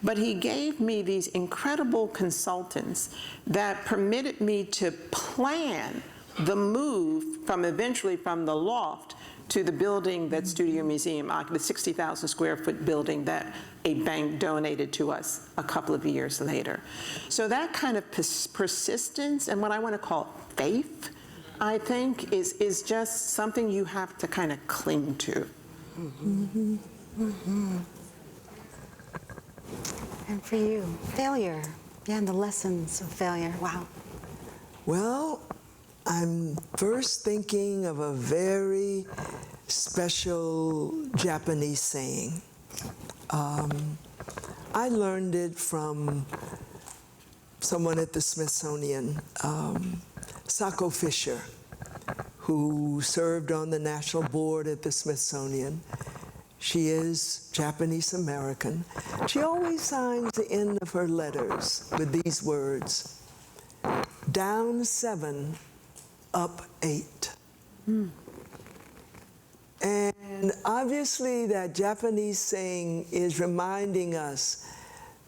but he gave me these incredible consultants that permitted me to plan the move eventually from the loft to the building that Studio Museum, the 60,000 square foot building that a bank donated to us a couple of years later. So that kind of persistence and what I want to call faith, I think, is just something you have to kind of cling to. Mm-hmm. Mm-hmm. And for you, failure, and the lessons of failure, wow. Well, I'm first thinking of a very special Japanese saying. I learned it from someone at the Smithsonian, Sako Fisher, who served on the National Board at the Smithsonian. She is Japanese American. She always signs the end of her letters with these words, down 7, up 8. And obviously that Japanese saying is reminding us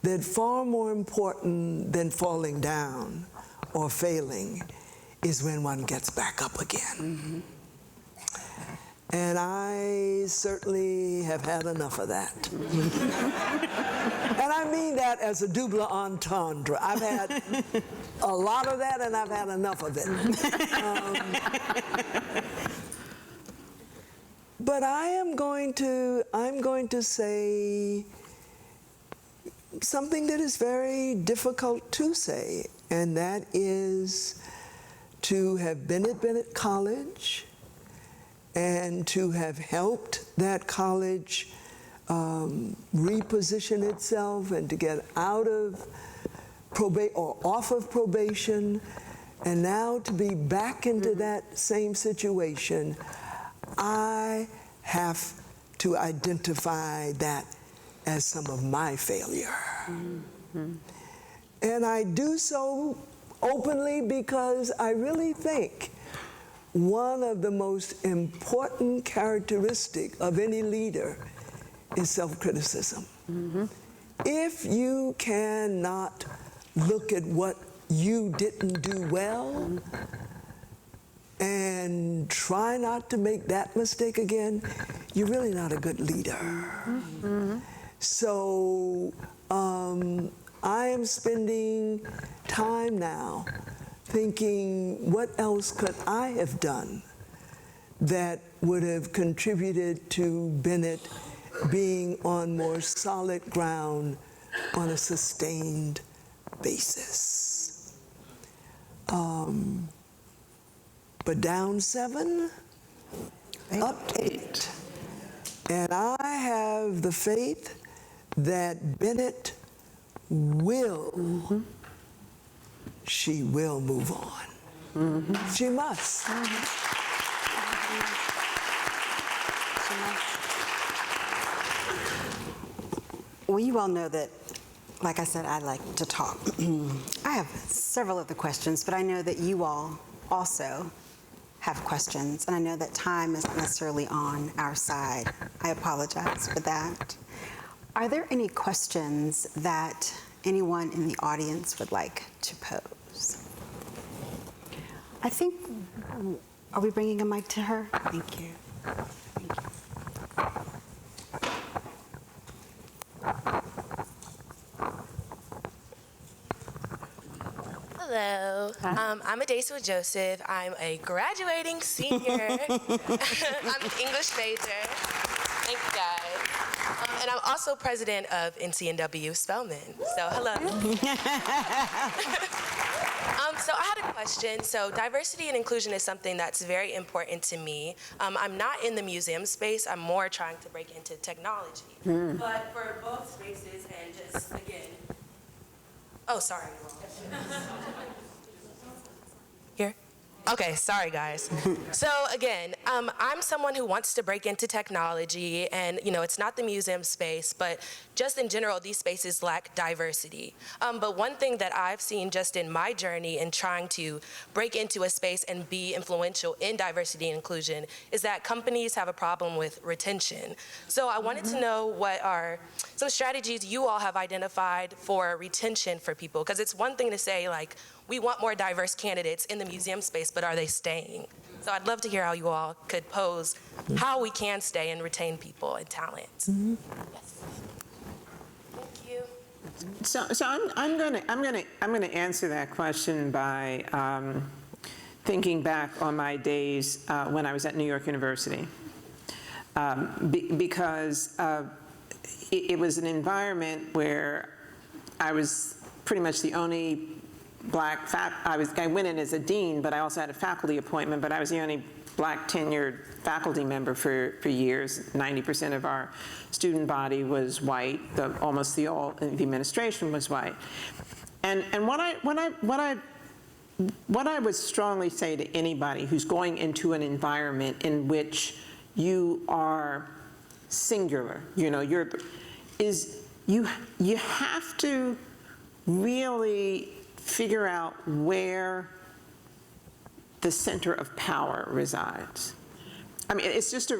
that far more important than falling down or failing is when one gets back up again. And I certainly have had enough of that. And I mean that as a double entendre. I've had a lot of that, and I've had enough of it. But I'm going to say something that is very difficult to say, and that is to have been at Bennett College and to have helped that college reposition itself and to get out of probation or off of probation, and now to be back into that same situation. I have to identify that as some of my failure. And I do so openly because I really think one of the most important characteristics of any leader is self-criticism. If you cannot look at what you didn't do well and try not to make that mistake again, you're really not a good leader. So I am spending time now thinking, what else could I have done that would have contributed to Bennett being on more solid ground on a sustained basis? But down 7, up 8. And I have the faith that Bennett will, she will move on. She must. Well, you all know that, like I said, I like to talk. I have several of the questions, but I know that you all also have questions, and I know that time isn't necessarily on our side. I apologize for that. Are there any questions that anyone in the audience would like to pose? I think, are we bringing a mic to her? Thank you. Thank you. Hello, I'm Adesa Joseph. I'm a graduating senior. I'm an English major. Thank you, guys. And I'm also president of NCNW Spelman. So, hello. So I had a question. So diversity and inclusion is something that's very important to me. I'm not in the museum space. I'm more trying to break into technology. But for both spaces and just, again, oh, sorry. Here? Okay, sorry guys. So again, I'm someone who wants to break into technology, and it's not the museum space, but just in general, these spaces lack diversity. But one thing that I've seen just in my journey in trying to break into a space and be influential in diversity and inclusion is that companies have a problem with retention. So I wanted to know what are some strategies you all have identified for retention for people, because it's one thing to say, like, we want more diverse candidates in the museum space, but are they staying? So I'd love to hear how you all could pose how we can stay and retain people and talent. Yes. Thank you. So I'm gonna answer that question by thinking back on my days when I was at New York University, because it was an environment where I was pretty much the only Black I went in as a dean, but I also had a faculty appointment, but I was the only Black tenured faculty member for years. 90% of our student body was white. Almost the administration was white. And what I would strongly say to anybody who's going into an environment in which you are singular, you have to really figure out where the center of power resides. I mean, it's just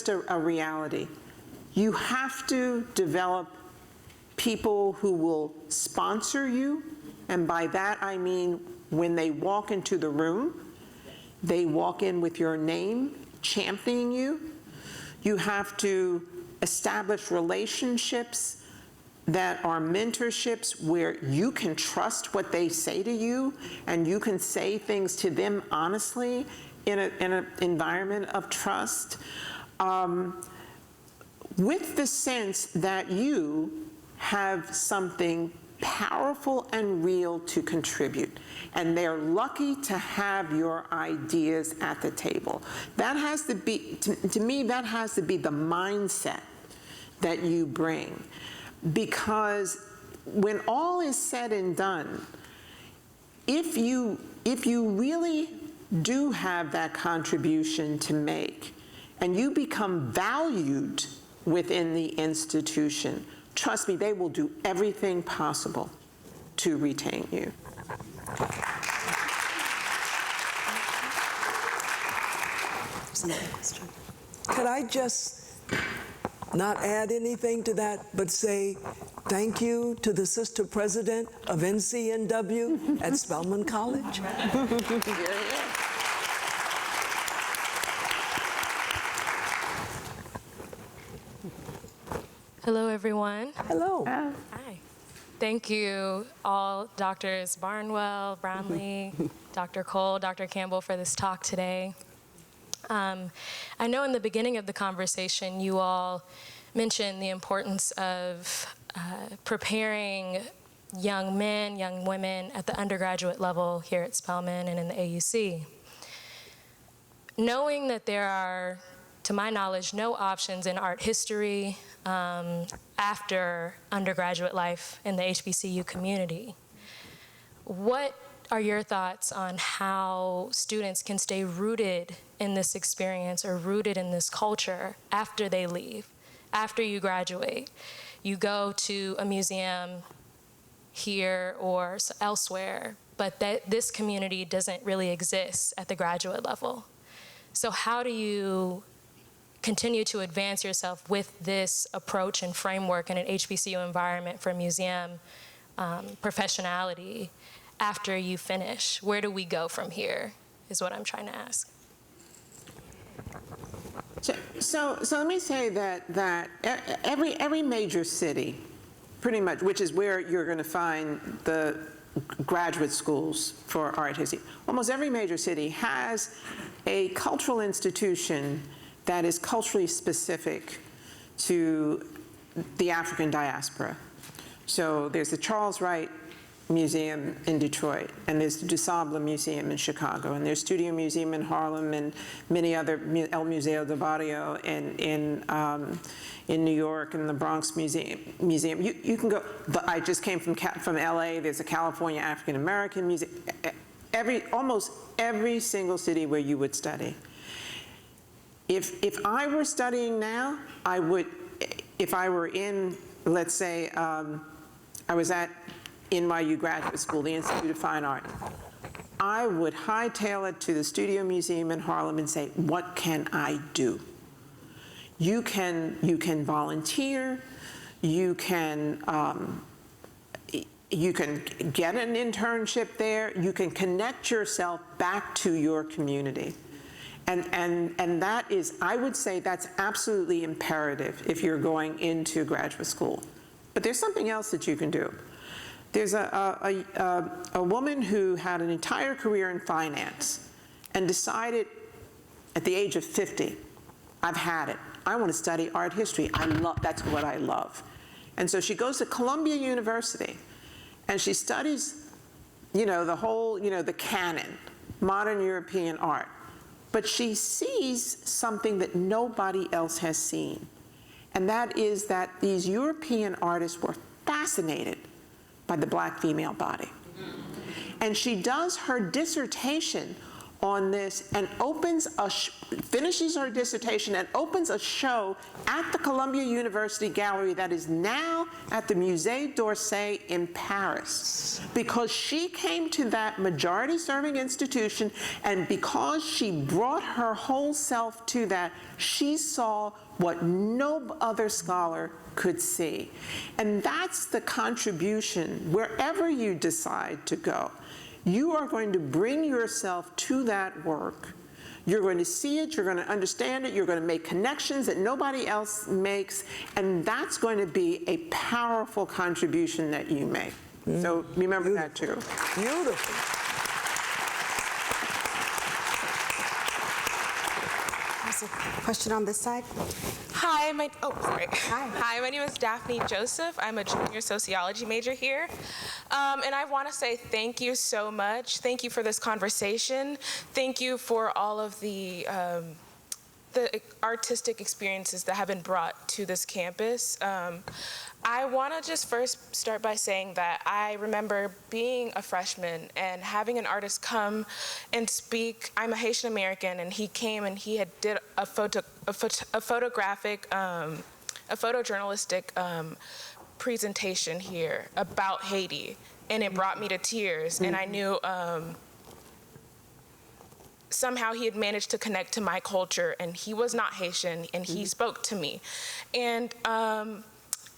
a reality. You have to develop people who will sponsor you, and by that I mean when they walk into the room, they walk in with your name, championing you. You have to establish relationships that are mentorships where you can trust what they say to you and you can say things to them honestly in an environment of trust, with the sense that you have something powerful and real to contribute, and they're lucky to have your ideas at the table. That has to be, to me, that has to be the mindset that you bring. Because when all is said and done, if you really do have that contribution to make, and you become valued within the institution, trust me, they will do everything possible to retain you. There's another question. Could I just not add anything to that, but say thank you to the sister president of NCNW at Spelman College? Hello, everyone. Hello. Hi. Thank you all, Drs. Barnwell, Brownlee, Dr. Cole, Dr. Campbell, for this talk today. I know in the beginning of the conversation, you all mentioned the importance of preparing young men, young women at the undergraduate level here at Spelman and in the AUC. Knowing that there are, to my knowledge, no options in art history after undergraduate life in the HBCU community, what are your thoughts on how students can stay rooted in this experience or rooted in this culture after they leave, after you graduate? You go to a museum here or elsewhere, but this community doesn't really exist at the graduate level. So how do you continue to advance yourself with this approach and framework in an HBCU environment for museum professionality after you finish? Where do we go from here is what I'm trying to ask. So let me say that every major city, pretty much, which is where you're going to find the graduate schools for art history, almost every major city has a cultural institution that is culturally specific to the African diaspora. So there's the Charles Wright Museum in Detroit, and there's the DuSable Museum in Chicago, and there's Studio Museum in Harlem, and many other, El Museo del Barrio in New York, and the Bronx Museum. You can go. I just came from LA. There's a California African American Museum. Almost every single city where you would study. If I were studying now, I would. If I were in, let's say, I was at NYU Graduate School, the Institute of Fine Art, I would hightail it to the Studio Museum in Harlem and say, what can I do? You can volunteer, you can get an internship there, you can connect yourself back to your community. And that is, I would say that's absolutely imperative if you're going into graduate school. But there's something else that you can do. There's a woman who had an entire career in finance and decided at the age of 50, I've had it. I want to study art history. That's what I love. And so she goes to Columbia University and she studies, the whole, the canon, modern European art. But she sees something that nobody else has seen. And that is that these European artists were fascinated by the black female body. And she does her dissertation on this and finishes her dissertation and opens a show at the Columbia University Gallery that is now at the Musée d'Orsay in Paris. Because she came to that majority-serving institution, and because she brought her whole self to that, she saw what no other scholar could see. And that's the contribution wherever you decide to go. You are going to bring yourself to that work. You're going to see it, you're going to understand it, you're going to make connections that nobody else makes, and that's going to be a powerful contribution that you make. So remember that too. Beautiful. There's a question on this side. Hi, my name is Daphne Joseph. I'm a junior sociology major here. And I want to say thank you so much. Thank you for this conversation. Thank you for all of the artistic experiences that have been brought to this campus. I want to just first start by saying that I remember being a freshman and having an artist come and speak. I'm a Haitian American, and he came and he had did a photojournalistic presentation here about Haiti, and it brought me to tears. And I knew somehow he had managed to connect to my culture, and he was not Haitian, and he spoke to me. And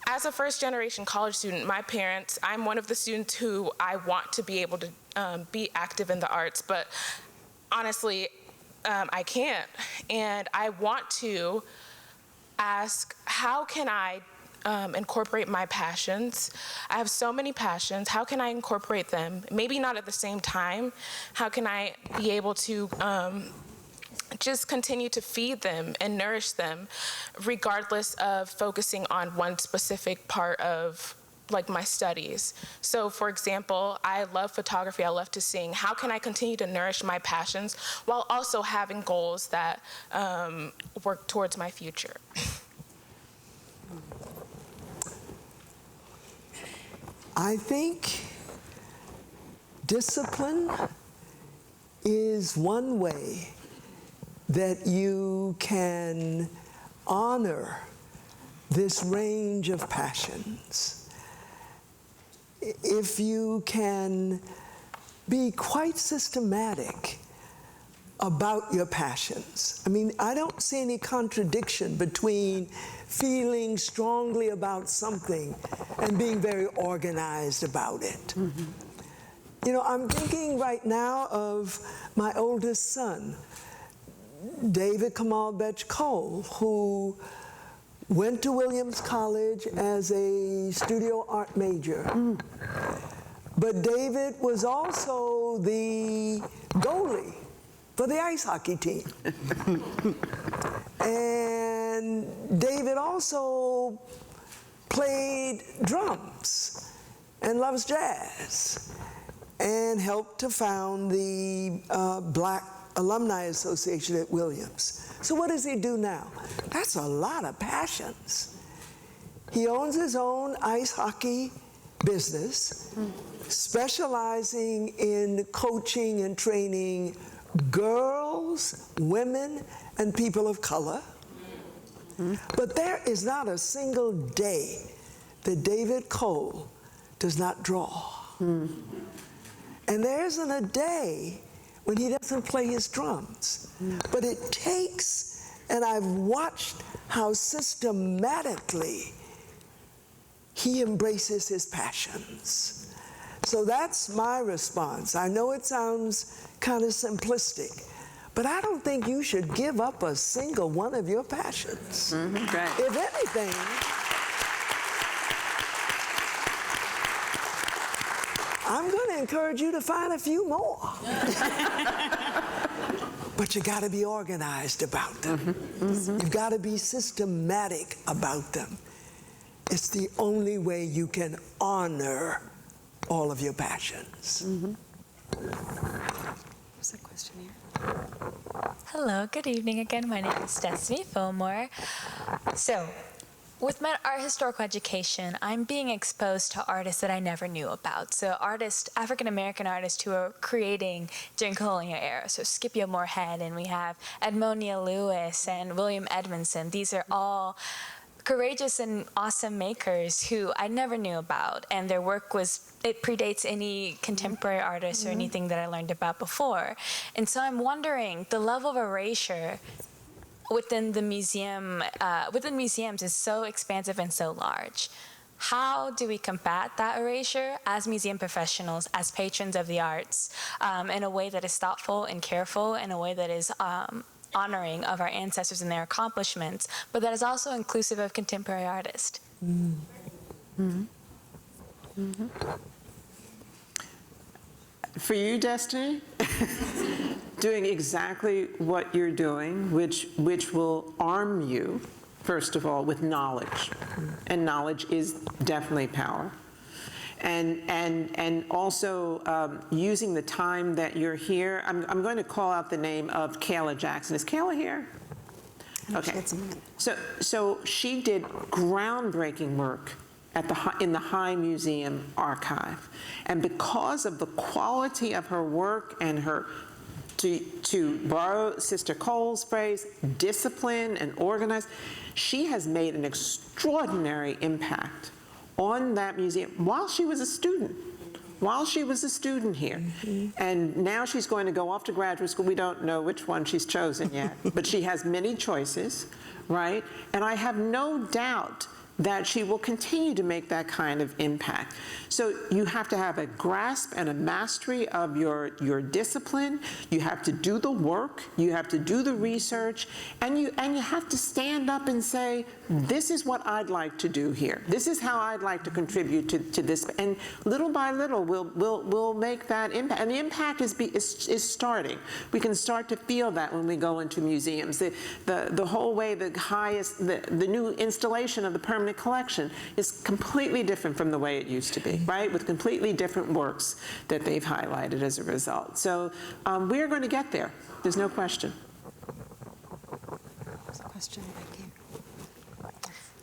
as a first-generation college student, my parents, I'm one of the students who I want to be able to be active in the arts, but honestly, I can't. And I want to ask, how can I incorporate my passions? I have so many passions. How can I incorporate them? Maybe not at the same time. How can I be able to just continue to feed them and nourish them, regardless of focusing on one specific part of my studies? So for example, I love photography, I love to sing. How can I continue to nourish my passions while also having goals that work towards my future? I think discipline is one way that you can honor this range of passions. If you can be quite systematic about your passions. I mean, I don't see any contradiction between feeling strongly about something and being very organized about it. Mm-hmm. You know, I'm thinking right now of my oldest son, David Kamal Betch Cole, who went to Williams College as a studio art major. Mm. But David was also the goalie for the ice hockey team. And David also played drums and loves jazz and helped to found the Black Alumni Association at Williams. So what does he do now? That's a lot of passions. He owns his own ice hockey business, specializing in coaching and training girls, women, and people of color. But there is not a single day that David Cole does not draw. And there isn't a day when he doesn't play his drums. But it takes, and I've watched how systematically he embraces his passions. So that's my response. I know it sounds kind of simplistic, but I don't think you should give up a single one of your passions. Right. If anything, I'm going to encourage you to find a few more. But you got to be organized about them. You've got to be systematic about them. It's the only way you can honor all of your passions. There's a question here. Hello, good evening again. My name is Destiny Fillmore. So, with my art historical education, I'm being exposed to artists that I never knew about. So African-American artists who are creating during colonial era. So Scipio Moorhead, and we have Edmonia Lewis and William Edmondson. These are all courageous and awesome makers who I never knew about, and their work it predates any contemporary artists or anything that I learned about before. And so I'm wondering, the level of erasure within the museum, within museums is so expansive and so large. How do we combat that erasure as museum professionals, as patrons of the arts, in a way that is thoughtful and careful, in a way that is honoring of our ancestors and their accomplishments, but that is also inclusive of contemporary artists? For you, Destiny, doing exactly what you're doing, which will arm you, first of all, with knowledge. And knowledge is definitely power. And also using the time that you're here. I'm going to call out the name of Kayla Jackson. Is Kayla here? Okay. So she did groundbreaking work in the High Museum archive. And because of the quality of her work and her, to borrow Sister Cole's phrase, discipline and organized, she has made an extraordinary impact on that museum while she was a student. Here. And now she's going to go off to graduate school. We don't know which one she's chosen yet, but she has many choices, right? And I have no doubt that she will continue to make that kind of impact. So you have to have a grasp and a mastery of your discipline. You have to do the work, you have to do the research, and you have to stand up and say, this is what I'd like to do here. This is how I'd like to contribute to this. And little by little, we'll make that impact. And the impact is starting. We can start to feel that when we go into museums. The whole way the new installation of the permanent collection is completely different from the way it used to be, right? With completely different works that they've highlighted as a result. So we're going to get there. There's no question. There's a question back here.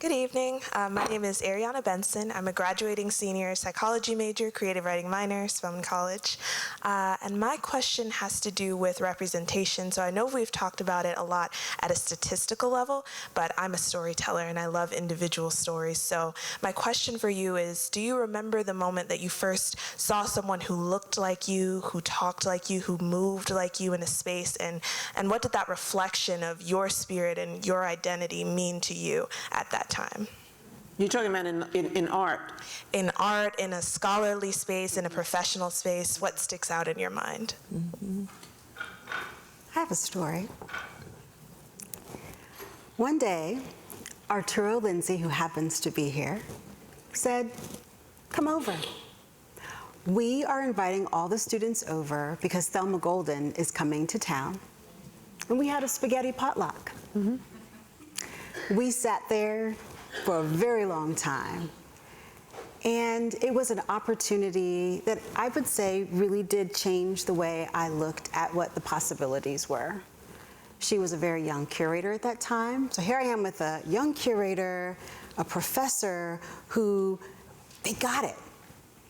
Good evening. My name is Ariana Benson. I'm a graduating senior psychology major, creative writing minor, Spelman College. And my question has to do with representation. So I know we've talked about it a lot at a statistical level, but I'm a storyteller and I love individual stories. So my question for you is, do you remember the moment that you first saw someone who looked like you, who talked like you, who moved like you in a space, and what did that reflection of your spirit and your identity mean to you at that time? You're talking about in art? In art, in a scholarly space, in a professional space, what sticks out in your mind? I have a story. One day, Arturo Lindsay, who happens to be here, said, "Come over. We are inviting all the students over because Thelma Golden is coming to town." And we had a spaghetti potluck. We sat there for a very long time. And it was an opportunity that I would say really did change the way I looked at what the possibilities were. She was a very young curator at that time. So here I am with a young curator, a professor who, they got it.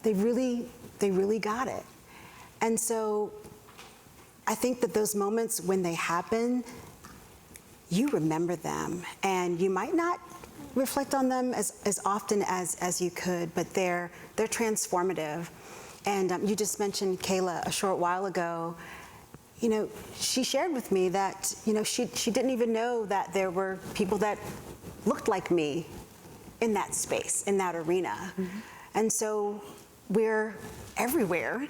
They really got it. And so I think that those moments when they happen, you remember them, and you might not reflect on them as often as you could, but they're transformative. And you just mentioned Kayla a short while ago. You know, she shared with me that, you know, she didn't even know that there were people that looked like me in that space, in that arena. And so we're everywhere.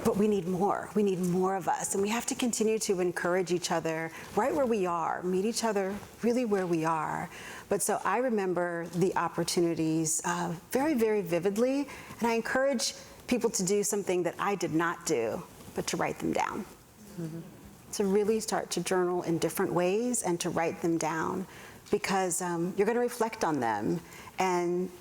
But we need more. We need more of us. And we have to continue to encourage each other right where we are, meet each other really where we are. But so I remember the opportunities very, very vividly. And I encourage people to do something that I did not do, but to write them down. To really start to journal in different ways and to write them down, because you're going to reflect on them. And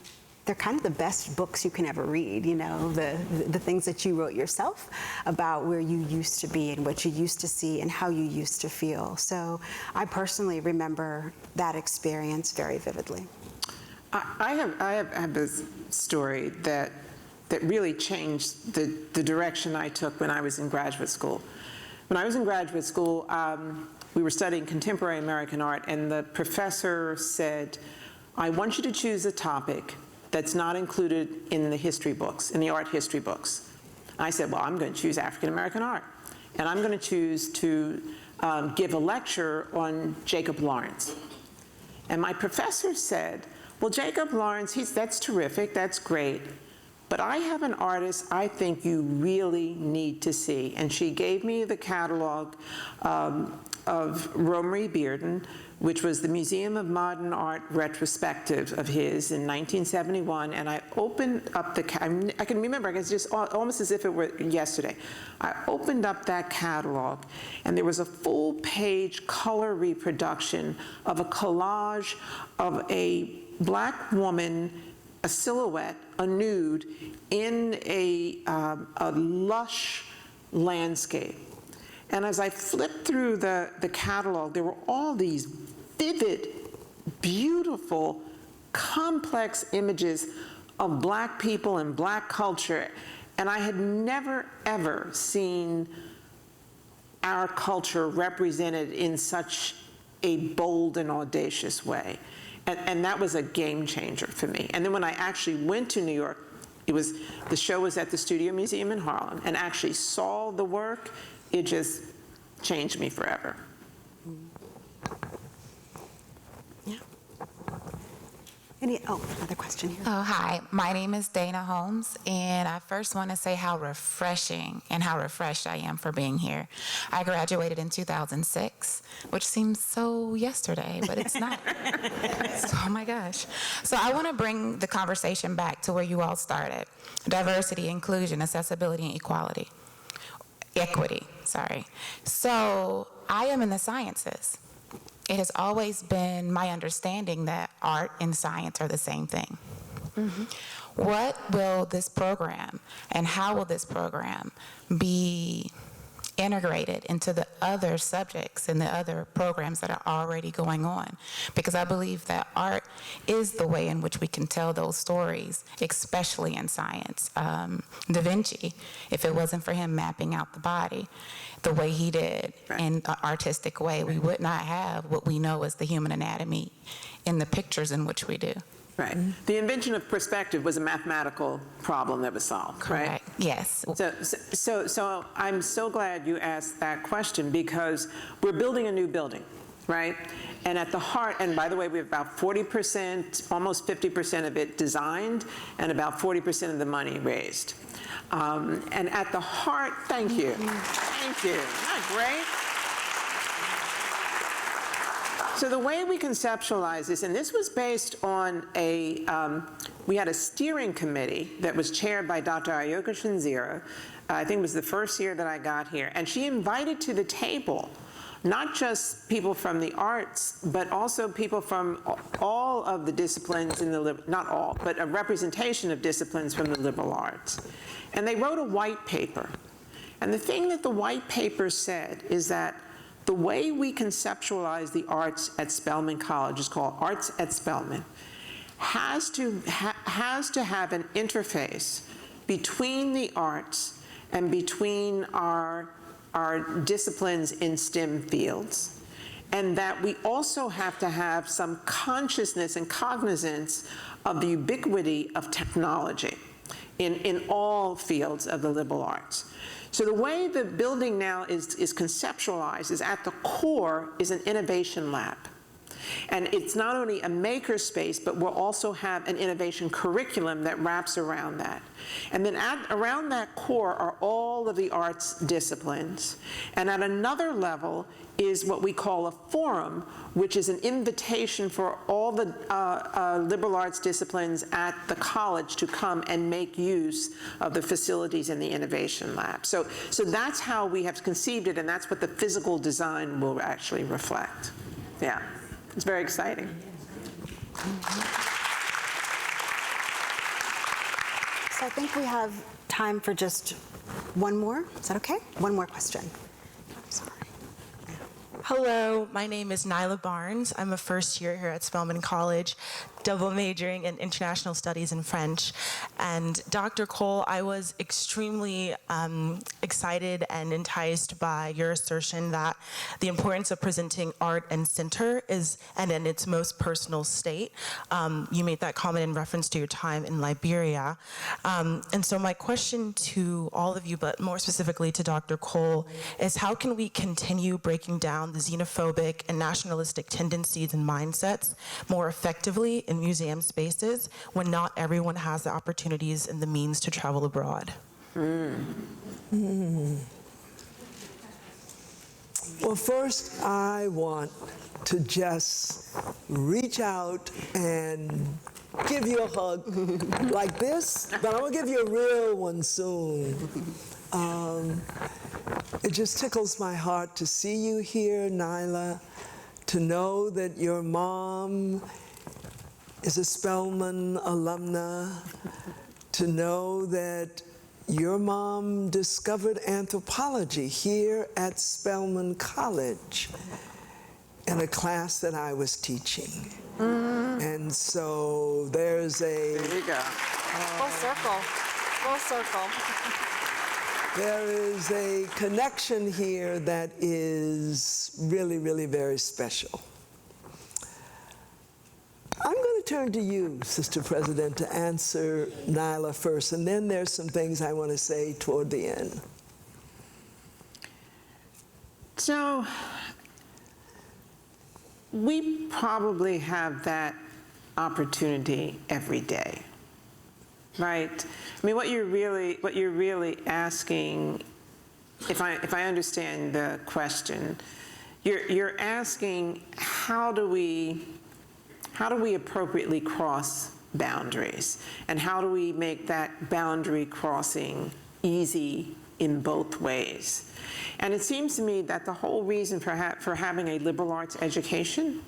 they're kind of the best books you can ever read, you know, the things that you wrote yourself about where you used to be and what you used to see and how you used to feel. So I personally remember that experience very vividly. I have this story that really changed the direction I took when I was in graduate school. When I was in graduate school, we were studying contemporary American art, and the professor said, "I want you to choose a topic that's not included in the history books, in the art history books." I said, well, I'm going to choose African American art. And I'm going to choose to give a lecture on Jacob Lawrence. And my professor said, well, Jacob Lawrence, that's terrific, that's great. But I have an artist I think you really need to see. And she gave me the catalog of Romery Bearden, which was the Museum of Modern Art retrospective of his in 1971, and I opened up I can remember, it's just almost as if it were yesterday. I opened up that catalog, and there was a full-page color reproduction of a collage of a black woman, a silhouette, a nude, in a lush landscape. And as I flipped through the catalog, there were all these vivid, beautiful, complex images of black people and black culture. And I had never, ever seen our culture represented in such a bold and audacious way. And that was a game changer for me. And then when I actually went to New York, the show was at the Studio Museum in Harlem, and actually saw the work, it just changed me forever. Yeah. Another question here. Oh, hi. My name is Dana Holmes, and I first want to say how refreshing and how refreshed I am for being here. I graduated in 2006, which seems so yesterday, but it's not. So, oh my gosh. So I want to bring the conversation back to where you all started. Diversity, inclusion, accessibility, and equality. Equity, sorry. So I am in the sciences. It has always been my understanding that art and science are the same thing. What will this program and how will this program be integrated into the other subjects and the other programs that are already going on. Because I believe that art is the way in which we can tell those stories, especially in science. Da Vinci, if it wasn't for him mapping out the body the way he did in an artistic way, we would not have what we know as the human anatomy in the pictures in which we do. Right. The invention of perspective was a mathematical problem that was solved, Correct. right? Yes. So I'm so glad you asked that question, because we're building a new building, right? And at the heart, and by the way, we have about 40%, almost 50% of it designed, and about 40% of the money raised. And at the heart, thank you. Thank you. Isn't that great? So the way we conceptualize this, and this was based on we had a steering committee that was chaired by Dr. Ayoka Shinzira. I think it was the first year that I got here. And she invited to the table not just people from the arts, but also people from all of the disciplines in the, not all, but a representation of disciplines from the liberal arts. And they wrote a white paper. And the thing that the white paper said is that the way we conceptualize the arts at Spelman College is called Arts at Spelman, has to have an interface between the arts and between our disciplines in STEM fields, and that we also have to have some consciousness and cognizance of the ubiquity of technology in all fields of the liberal arts. So the way the building now is conceptualized is at the core is an innovation lab. And it's not only a maker space, but we'll also have an innovation curriculum that wraps around that. And then around that core are all of the arts disciplines. And at another level is what we call a forum, which is an invitation for all the liberal arts disciplines at the college to come and make use of the facilities in the innovation lab. So that's how we have conceived it, and that's what the physical design will actually reflect. Yeah. It's very exciting. So I think we have time for just one more. Is that okay? One more question. Sorry. Hello, my name is Nyla Barnes. I'm a first year here at Spelman College, double majoring in international studies and French. And Dr. Cole, I was extremely excited and enticed by your assertion that the importance of presenting art and center is, and in its most personal state. You made that comment in reference to your time in Liberia. And so my question to all of you, but more specifically to Dr. Cole, is how can we continue breaking down the xenophobic and nationalistic tendencies and mindsets more effectively in museum spaces when not everyone has the opportunities and the means to travel abroad? Well, first, I want to just reach out and give you a hug like this, but I'm gonna give you a real one soon. It just tickles my heart to see you here, Nyla, to know that your mom is a Spelman alumna, to know that your mom discovered anthropology here at Spelman College in a class that I was teaching. And so there's a... There you go. Full circle. Full circle. There is a connection here that is really, really very special. I'm going to turn to you, Sister President, to answer Nyla first, and then there's some things I want to say toward the end. So we probably have that opportunity every day, right? I mean, what you're really asking, if I understand the question, you're asking how do we appropriately cross boundaries, and how do we make that boundary crossing easy in both ways? And it seems to me that the whole reason for having a liberal arts education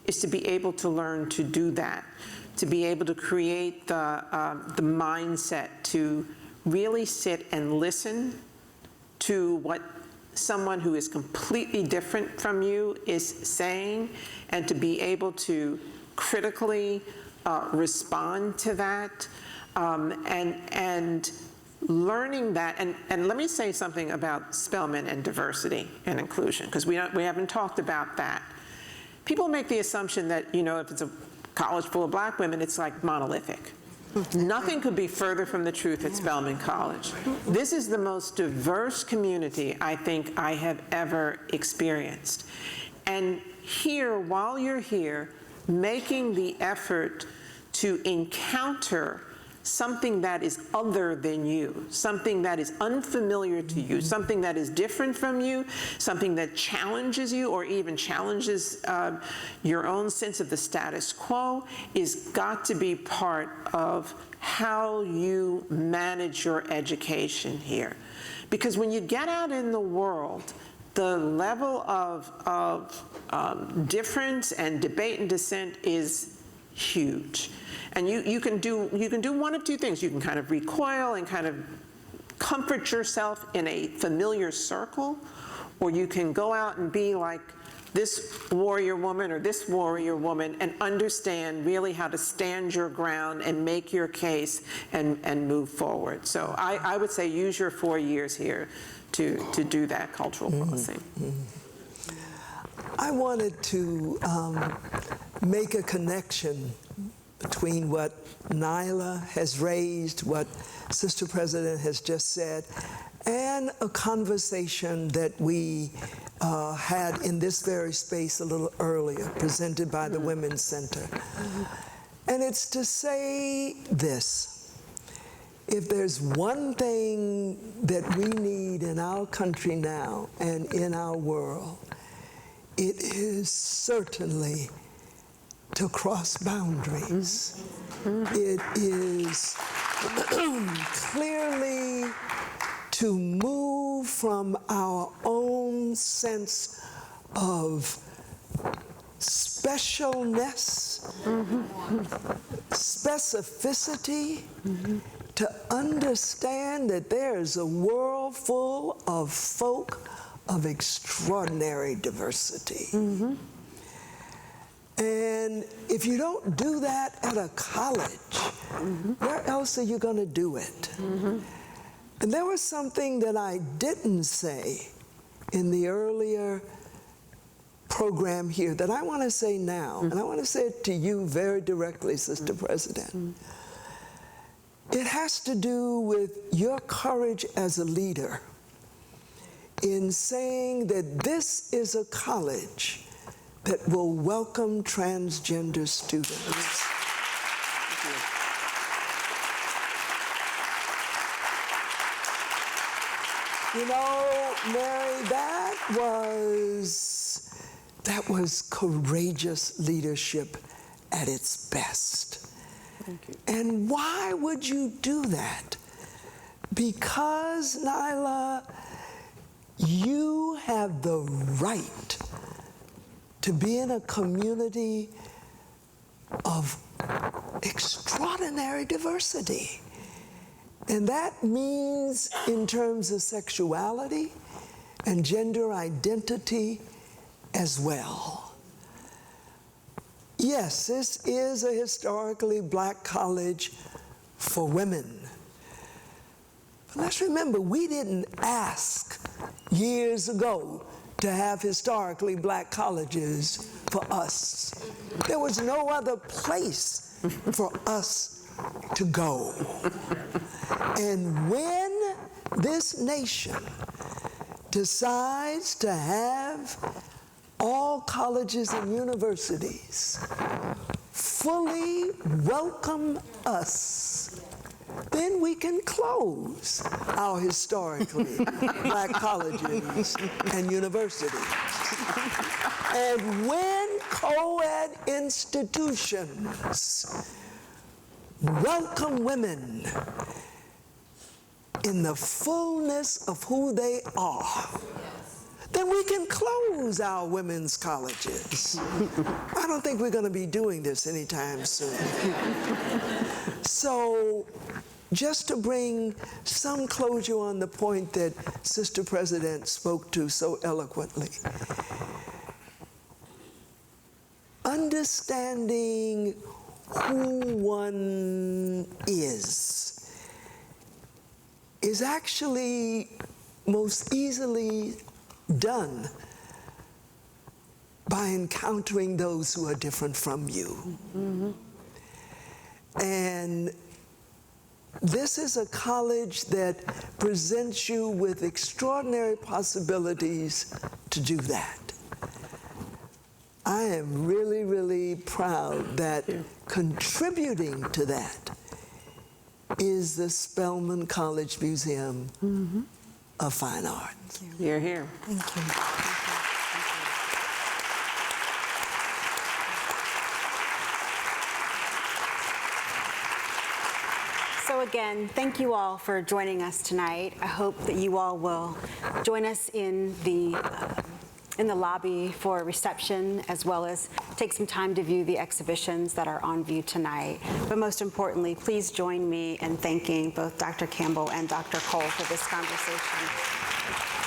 is to be able to learn to do that, to be able to create the mindset to really sit and listen to what someone who is completely different from you is saying, and to be able to critically respond to that, and learning that, and let me say something about Spelman and diversity and inclusion, because we haven't talked about that. People make the assumption that, you know, if it's a college full of black women, it's like monolithic. Nothing could be further from the truth at Spelman College. This is the most diverse community I think I have ever experienced. And here, while you're here, making the effort to encounter something that is other than you, something that is unfamiliar to you, something that is different from you, something that challenges you or even challenges your own sense of the status quo, is got to be part of how you manage your education here. Because when you get out in the world, the level of difference and debate and dissent is huge. And you can do one of two things. You can kind of recoil and kind of comfort yourself in a familiar circle, or you can go out and be like this warrior woman or this warrior woman and understand really how to stand your ground and make your case and move forward. So I would say use your 4 years here to do that cultural policy. I wanted to make a connection between what Nyla has raised, what Sister President has just said, and a conversation that we had in this very space a little earlier, presented by the Women's Center. And it's to say this: if there's one thing that we need in our country now and in our world, it is certainly to cross boundaries. It is clearly to move from our own sense of specialness, specificity, to understand that there is a world full of folk of extraordinary diversity. And if you don't do that at a college, where else are you going to do it? And there was something that I didn't say in the earlier program here that I want to say now, and I want to say it to you very directly, Sister President. It has to do with your courage as a leader in saying that this is a college that will welcome transgender students. You know, Mary, that was courageous leadership at its best. Thank you. And why would you do that? Because, Nyla, you have the right to be in a community of extraordinary diversity. And that means in terms of sexuality and gender identity as well. Yes, this is a historically black college for women. But let's remember, we didn't ask years ago to have historically black colleges for us. There was no other place for us to go. And when this nation decides to have all colleges and universities fully welcome us, then we can close our historically black colleges and universities. And when co-ed institutions welcome women in the fullness of who they are, then we can close our women's colleges. I don't think we're going to be doing this anytime soon. So just to bring some closure on the point that Sister President spoke to so eloquently. Understanding who one is actually most easily done by encountering those who are different from you. Mm-hmm. And this is a college that presents you with extraordinary possibilities to do that. I am really, really proud that contributing to that is the Spelman College Museum of Fine Arts. You're here. Thank you. So again, thank you all for joining us tonight. I hope that you all will join us in the lobby for reception, as well as take some time to view the exhibitions that are on view tonight. But most importantly, please join me in thanking both Dr. Campbell and Dr. Cole for this conversation.